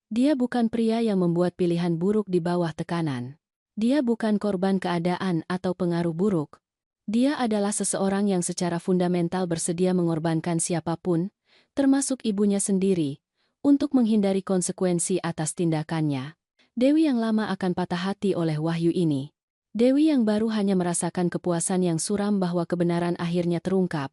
Dia bukan pria yang membuat pilihan buruk di bawah tekanan. Dia bukan korban keadaan atau pengaruh buruk. Dia adalah seseorang yang secara fundamental bersedia mengorbankan siapapun, termasuk ibunya sendiri, untuk menghindari konsekuensi atas tindakannya. Dewi yang lama akan patah hati oleh wahyu ini. Dewi yang baru hanya merasakan kepuasan yang suram bahwa kebenaran akhirnya terungkap,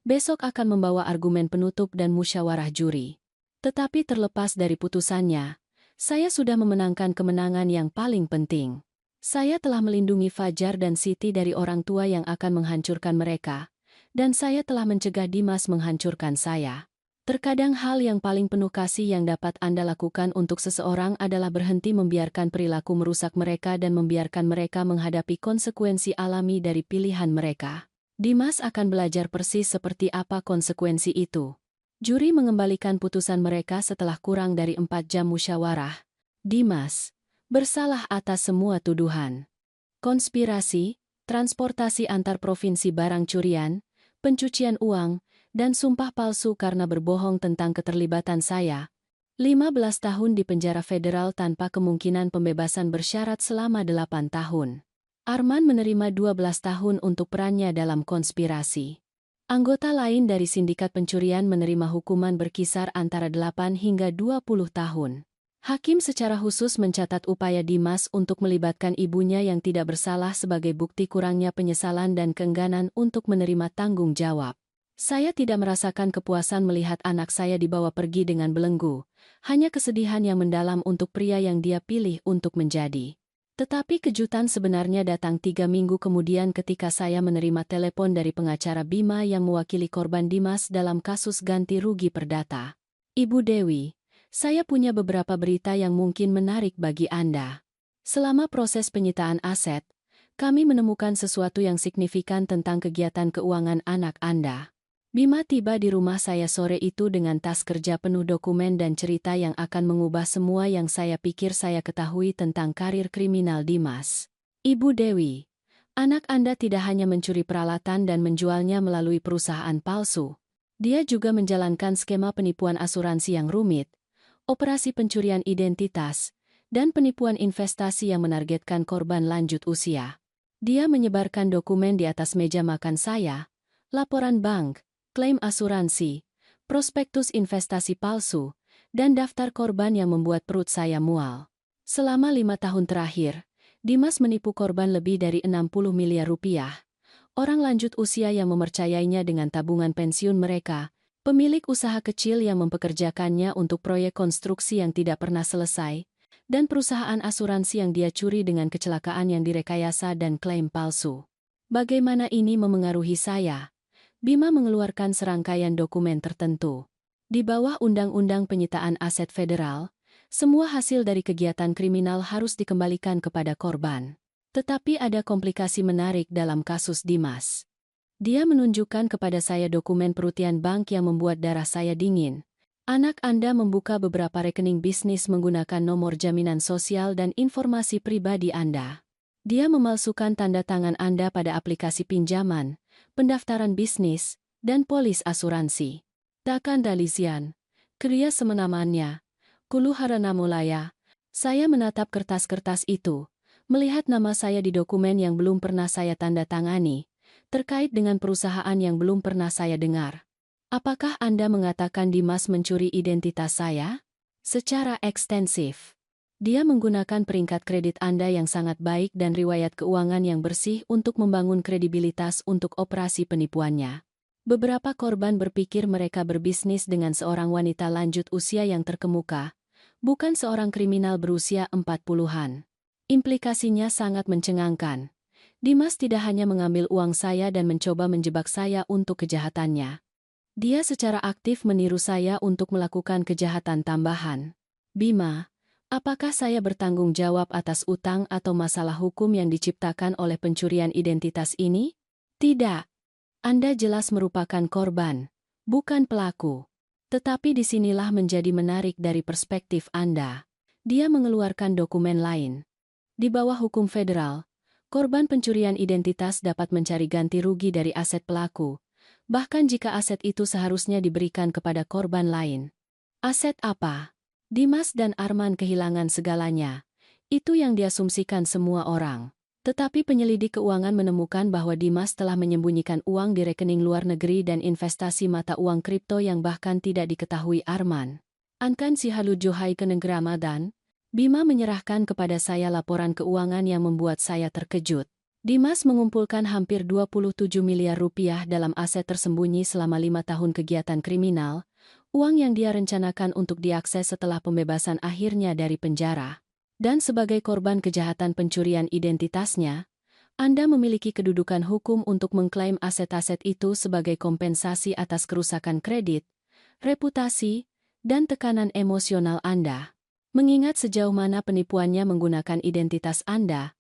besok akan membawa argumen penutup dan musyawarah juri. Tetapi terlepas dari putusannya, saya sudah memenangkan kemenangan yang paling penting. Saya telah melindungi Fajar dan Siti dari orang tua yang akan menghancurkan mereka, dan saya telah mencegah Dimas menghancurkan saya. Terkadang hal yang paling penuh kasih yang dapat Anda lakukan untuk seseorang adalah berhenti membiarkan perilaku merusak mereka dan membiarkan mereka menghadapi konsekuensi alami dari pilihan mereka. Dimas akan belajar persis seperti apa konsekuensi itu. Juri mengembalikan putusan mereka setelah kurang dari 4 jam musyawarah. Dimas bersalah atas semua tuduhan. Konspirasi, transportasi antar provinsi barang curian, pencucian uang, dan sumpah palsu karena berbohong tentang keterlibatan saya. 15 tahun di penjara federal tanpa kemungkinan pembebasan bersyarat selama 8 tahun. Arman menerima 12 tahun untuk perannya dalam konspirasi. Anggota lain dari sindikat pencurian menerima hukuman berkisar antara 8 hingga 20 tahun. Hakim secara khusus mencatat upaya Dimas untuk melibatkan ibunya yang tidak bersalah sebagai bukti kurangnya penyesalan dan keengganan untuk menerima tanggung jawab. Saya tidak merasakan kepuasan melihat anak saya dibawa pergi dengan belenggu, hanya kesedihan yang mendalam untuk pria yang dia pilih untuk menjadi. Tetapi kejutan sebenarnya datang 3 minggu kemudian ketika saya menerima telepon dari pengacara Bima yang mewakili korban Dimas dalam kasus ganti rugi perdata. Ibu Dewi, saya punya beberapa berita yang mungkin menarik bagi Anda. Selama proses penyitaan aset, kami menemukan sesuatu yang signifikan tentang kegiatan keuangan anak Anda. Bima tiba di rumah saya sore itu dengan tas kerja penuh dokumen dan cerita yang akan mengubah semua yang saya pikir saya ketahui tentang karir kriminal Dimas. Ibu Dewi, anak Anda tidak hanya mencuri peralatan dan menjualnya melalui perusahaan palsu. Dia juga menjalankan skema penipuan asuransi yang rumit, operasi pencurian identitas, dan penipuan investasi yang menargetkan korban lanjut usia. Dia menyebarkan dokumen di atas meja makan saya, laporan bank, klaim asuransi, prospektus investasi palsu, dan daftar korban yang membuat perut saya mual. Selama 5 tahun terakhir, Dimas menipu korban lebih dari 60 miliar rupiah. Orang lanjut usia yang mempercayainya dengan tabungan pensiun mereka, pemilik usaha kecil yang mempekerjakannya untuk proyek konstruksi yang tidak pernah selesai, dan perusahaan asuransi yang dia curi dengan kecelakaan yang direkayasa dan klaim palsu. Bagaimana ini memengaruhi saya? Bima mengeluarkan serangkaian dokumen tertentu. Di bawah Undang-Undang Penyitaan Aset Federal, semua hasil dari kegiatan kriminal harus dikembalikan kepada korban. Tetapi ada komplikasi menarik dalam kasus Dimas. Dia menunjukkan kepada saya dokumen perutian bank yang membuat darah saya dingin. Anak Anda membuka beberapa rekening bisnis menggunakan nomor jaminan sosial dan informasi pribadi Anda. Dia memalsukan tanda tangan Anda pada aplikasi pinjaman, pendaftaran bisnis, dan polis asuransi. Takan Dalisian, Kriya Semenamannya, Kuluharana Mulaya. Saya menatap kertas-kertas itu, melihat nama saya di dokumen yang belum pernah saya tanda tangani, terkait dengan perusahaan yang belum pernah saya dengar. Apakah Anda mengatakan Dimas mencuri identitas saya? Secara ekstensif. Dia menggunakan peringkat kredit Anda yang sangat baik dan riwayat keuangan yang bersih untuk membangun kredibilitas untuk operasi penipuannya. Beberapa korban berpikir mereka berbisnis dengan seorang wanita lanjut usia yang terkemuka, bukan seorang kriminal berusia 40-an. Implikasinya sangat mencengangkan. Dimas tidak hanya mengambil uang saya dan mencoba menjebak saya untuk kejahatannya. Dia secara aktif meniru saya untuk melakukan kejahatan tambahan. Bima, apakah saya bertanggung jawab atas utang atau masalah hukum yang diciptakan oleh pencurian identitas ini? Tidak. Anda jelas merupakan korban, bukan pelaku. Tetapi disinilah menjadi menarik dari perspektif Anda. Dia mengeluarkan dokumen lain. Di bawah hukum federal, korban pencurian identitas dapat mencari ganti rugi dari aset pelaku, bahkan jika aset itu seharusnya diberikan kepada korban lain. Aset apa? Dimas dan Arman kehilangan segalanya. Itu yang diasumsikan semua orang. Tetapi penyelidik keuangan menemukan bahwa Dimas telah menyembunyikan uang di rekening luar negeri dan investasi mata uang kripto yang bahkan tidak diketahui Arman. Ankan si halu Johai Keneng Ramadan, Bima menyerahkan kepada saya laporan keuangan yang membuat saya terkejut. Dimas mengumpulkan hampir 27 miliar rupiah dalam aset tersembunyi selama 5 tahun kegiatan kriminal, uang yang dia rencanakan untuk diakses setelah pembebasan akhirnya dari penjara. Dan sebagai korban kejahatan pencurian identitasnya, Anda memiliki kedudukan hukum untuk mengklaim aset-aset itu sebagai kompensasi atas kerusakan kredit, reputasi, dan tekanan emosional Anda. Mengingat sejauh mana penipuannya menggunakan identitas Anda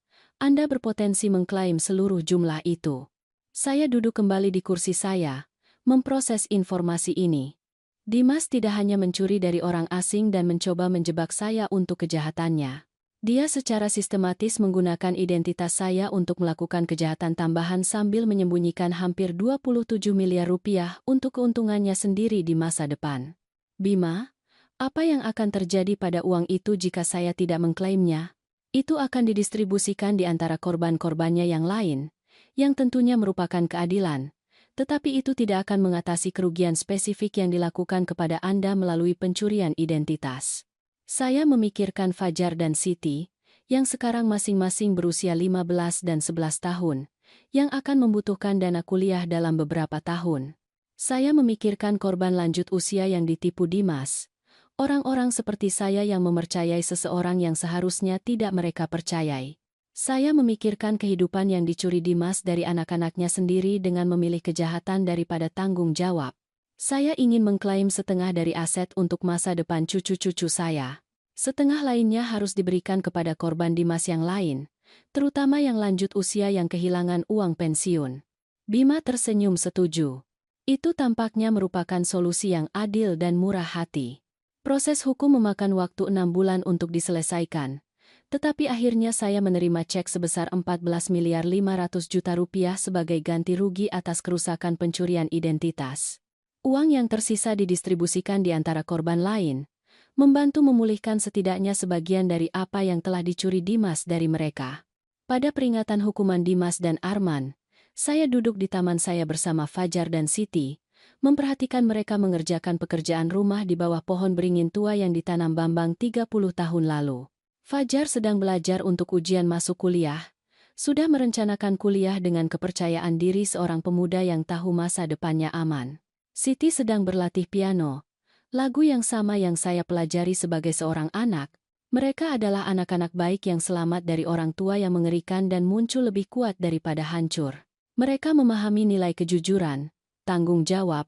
berpotensi mengklaim seluruh jumlah itu. Saya duduk kembali di kursi saya, memproses informasi ini. Dimas tidak hanya mencuri dari orang asing dan mencoba menjebak saya untuk kejahatannya. Dia secara sistematis menggunakan identitas saya untuk melakukan kejahatan tambahan sambil menyembunyikan hampir 27 miliar rupiah untuk keuntungannya sendiri di masa depan. Bima, apa yang akan terjadi pada uang itu jika saya tidak mengklaimnya? Itu akan didistribusikan di antara korban-korbannya yang lain, yang tentunya merupakan keadilan, tetapi itu tidak akan mengatasi kerugian spesifik yang dilakukan kepada Anda melalui pencurian identitas. Saya memikirkan Fajar dan Siti, yang sekarang masing-masing berusia 15 dan 11 tahun, yang akan membutuhkan dana kuliah dalam beberapa tahun. Saya memikirkan korban lanjut usia yang ditipu Dimas, orang-orang seperti saya yang mempercayai seseorang yang seharusnya tidak mereka percayai. Saya memikirkan kehidupan yang dicuri Dimas dari anak-anaknya sendiri dengan memilih kejahatan daripada tanggung jawab. Saya ingin mengklaim setengah dari aset untuk masa depan cucu-cucu saya. Setengah lainnya harus diberikan kepada korban Dimas yang lain, terutama yang lanjut usia yang kehilangan uang pensiun. Bima tersenyum setuju. Itu tampaknya merupakan solusi yang adil dan murah hati. Proses hukum memakan waktu 6 bulan untuk diselesaikan, tetapi akhirnya saya menerima cek sebesar 14 miliar 500 juta rupiah sebagai ganti rugi atas kerusakan pencurian identitas. Uang yang tersisa didistribusikan di antara korban lain, membantu memulihkan setidaknya sebagian dari apa yang telah dicuri Dimas dari mereka. Pada peringatan hukuman Dimas dan Arman, saya duduk di taman saya bersama Fajar dan Siti, memperhatikan mereka mengerjakan pekerjaan rumah di bawah pohon beringin tua yang ditanam Bambang 30 tahun lalu. Fajar sedang belajar untuk ujian masuk kuliah, sudah merencanakan kuliah dengan kepercayaan diri seorang pemuda yang tahu masa depannya aman. Siti sedang berlatih piano, lagu yang sama yang saya pelajari sebagai seorang anak. Mereka adalah anak-anak baik yang selamat dari orang tua yang mengerikan dan muncul lebih kuat daripada hancur. Mereka memahami nilai kejujuran, tanggung jawab,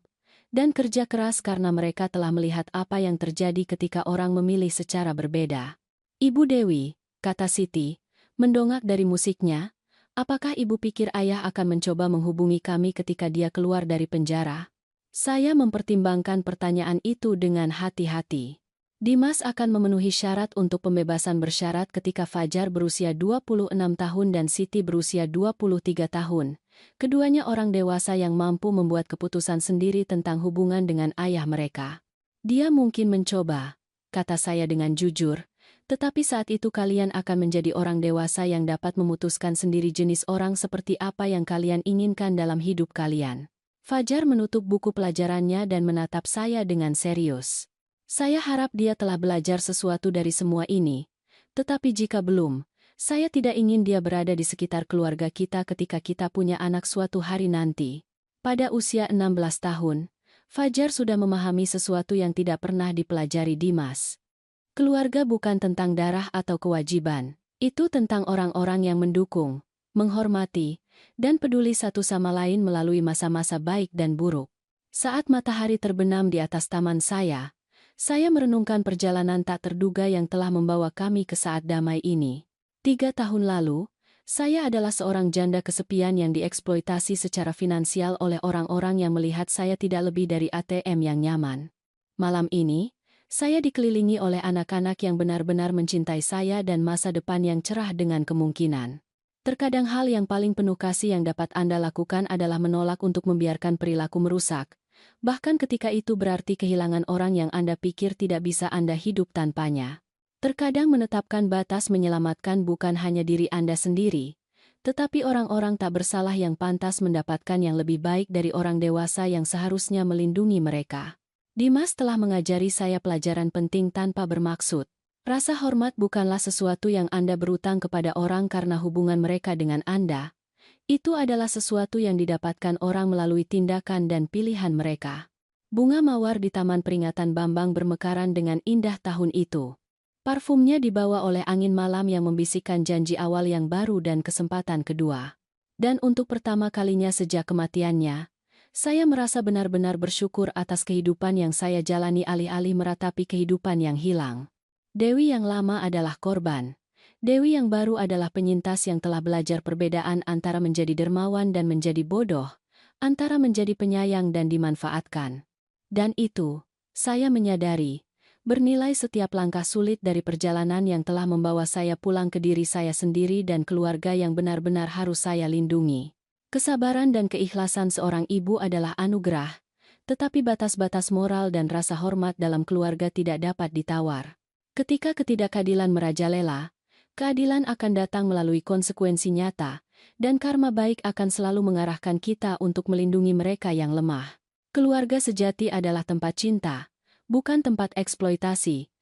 dan kerja keras karena mereka telah melihat apa yang terjadi ketika orang memilih secara berbeda. Ibu Dewi, kata Siti, mendongak dari musiknya, apakah ibu pikir ayah akan mencoba menghubungi kami ketika dia keluar dari penjara? Saya mempertimbangkan pertanyaan itu dengan hati-hati. Dimas akan memenuhi syarat untuk pembebasan bersyarat ketika Fajar berusia 26 tahun dan Siti berusia 23 tahun. Keduanya orang dewasa yang mampu membuat keputusan sendiri tentang hubungan dengan ayah mereka. Dia mungkin mencoba, kata saya dengan jujur, tetapi saat itu kalian akan menjadi orang dewasa yang dapat memutuskan sendiri jenis orang seperti apa yang kalian inginkan dalam hidup kalian. Fajar menutup buku pelajarannya dan menatap saya dengan serius. Saya harap dia telah belajar sesuatu dari semua ini, tetapi jika belum, saya tidak ingin dia berada di sekitar keluarga kita ketika kita punya anak suatu hari nanti. Pada usia 16 tahun, Fajar sudah memahami sesuatu yang tidak pernah dipelajari Dimas. Keluarga bukan tentang darah atau kewajiban, itu tentang orang-orang yang mendukung, menghormati, dan peduli satu sama lain melalui masa-masa baik dan buruk. Saat matahari terbenam di atas taman saya merenungkan perjalanan tak terduga yang telah membawa kami ke saat damai ini. 3 tahun lalu, saya adalah seorang janda kesepian yang dieksploitasi secara finansial oleh orang-orang yang melihat saya tidak lebih dari ATM yang nyaman. Malam ini, saya dikelilingi oleh anak-anak yang benar-benar mencintai saya dan masa depan yang cerah dengan kemungkinan. Terkadang hal yang paling penuh kasih yang dapat Anda lakukan adalah menolak untuk membiarkan perilaku merusak. Bahkan ketika itu berarti kehilangan orang yang Anda pikir tidak bisa Anda hidup tanpanya. Terkadang menetapkan batas menyelamatkan bukan hanya diri Anda sendiri, tetapi orang-orang tak bersalah yang pantas mendapatkan yang lebih baik dari orang dewasa yang seharusnya melindungi mereka. Dimas telah mengajari saya pelajaran penting tanpa bermaksud. Rasa hormat bukanlah sesuatu yang Anda berutang kepada orang karena hubungan mereka dengan Anda. Itu adalah sesuatu yang didapatkan orang melalui tindakan dan pilihan mereka. Bunga mawar di Taman Peringatan Bambang bermekaran dengan indah tahun itu. Parfumnya dibawa oleh angin malam yang membisikkan janji awal yang baru dan kesempatan kedua. Dan untuk pertama kalinya sejak kematiannya, saya merasa benar-benar bersyukur atas kehidupan yang saya jalani alih-alih meratapi kehidupan yang hilang. Dewi yang lama adalah korban. Dewi yang baru adalah penyintas yang telah belajar perbedaan antara menjadi dermawan dan menjadi bodoh, antara menjadi penyayang dan dimanfaatkan. Dan itu, saya menyadari, bernilai setiap langkah sulit dari perjalanan yang telah membawa saya pulang ke diri saya sendiri dan keluarga yang benar-benar harus saya lindungi. Kesabaran dan keikhlasan seorang ibu adalah anugerah, tetapi batas-batas moral dan rasa hormat dalam keluarga tidak dapat ditawar. Ketika ketidakadilan merajalela, keadilan akan datang melalui konsekuensi nyata, dan karma baik akan selalu mengarahkan kita untuk melindungi mereka yang lemah. Keluarga sejati adalah tempat cinta, bukan tempat eksploitasi,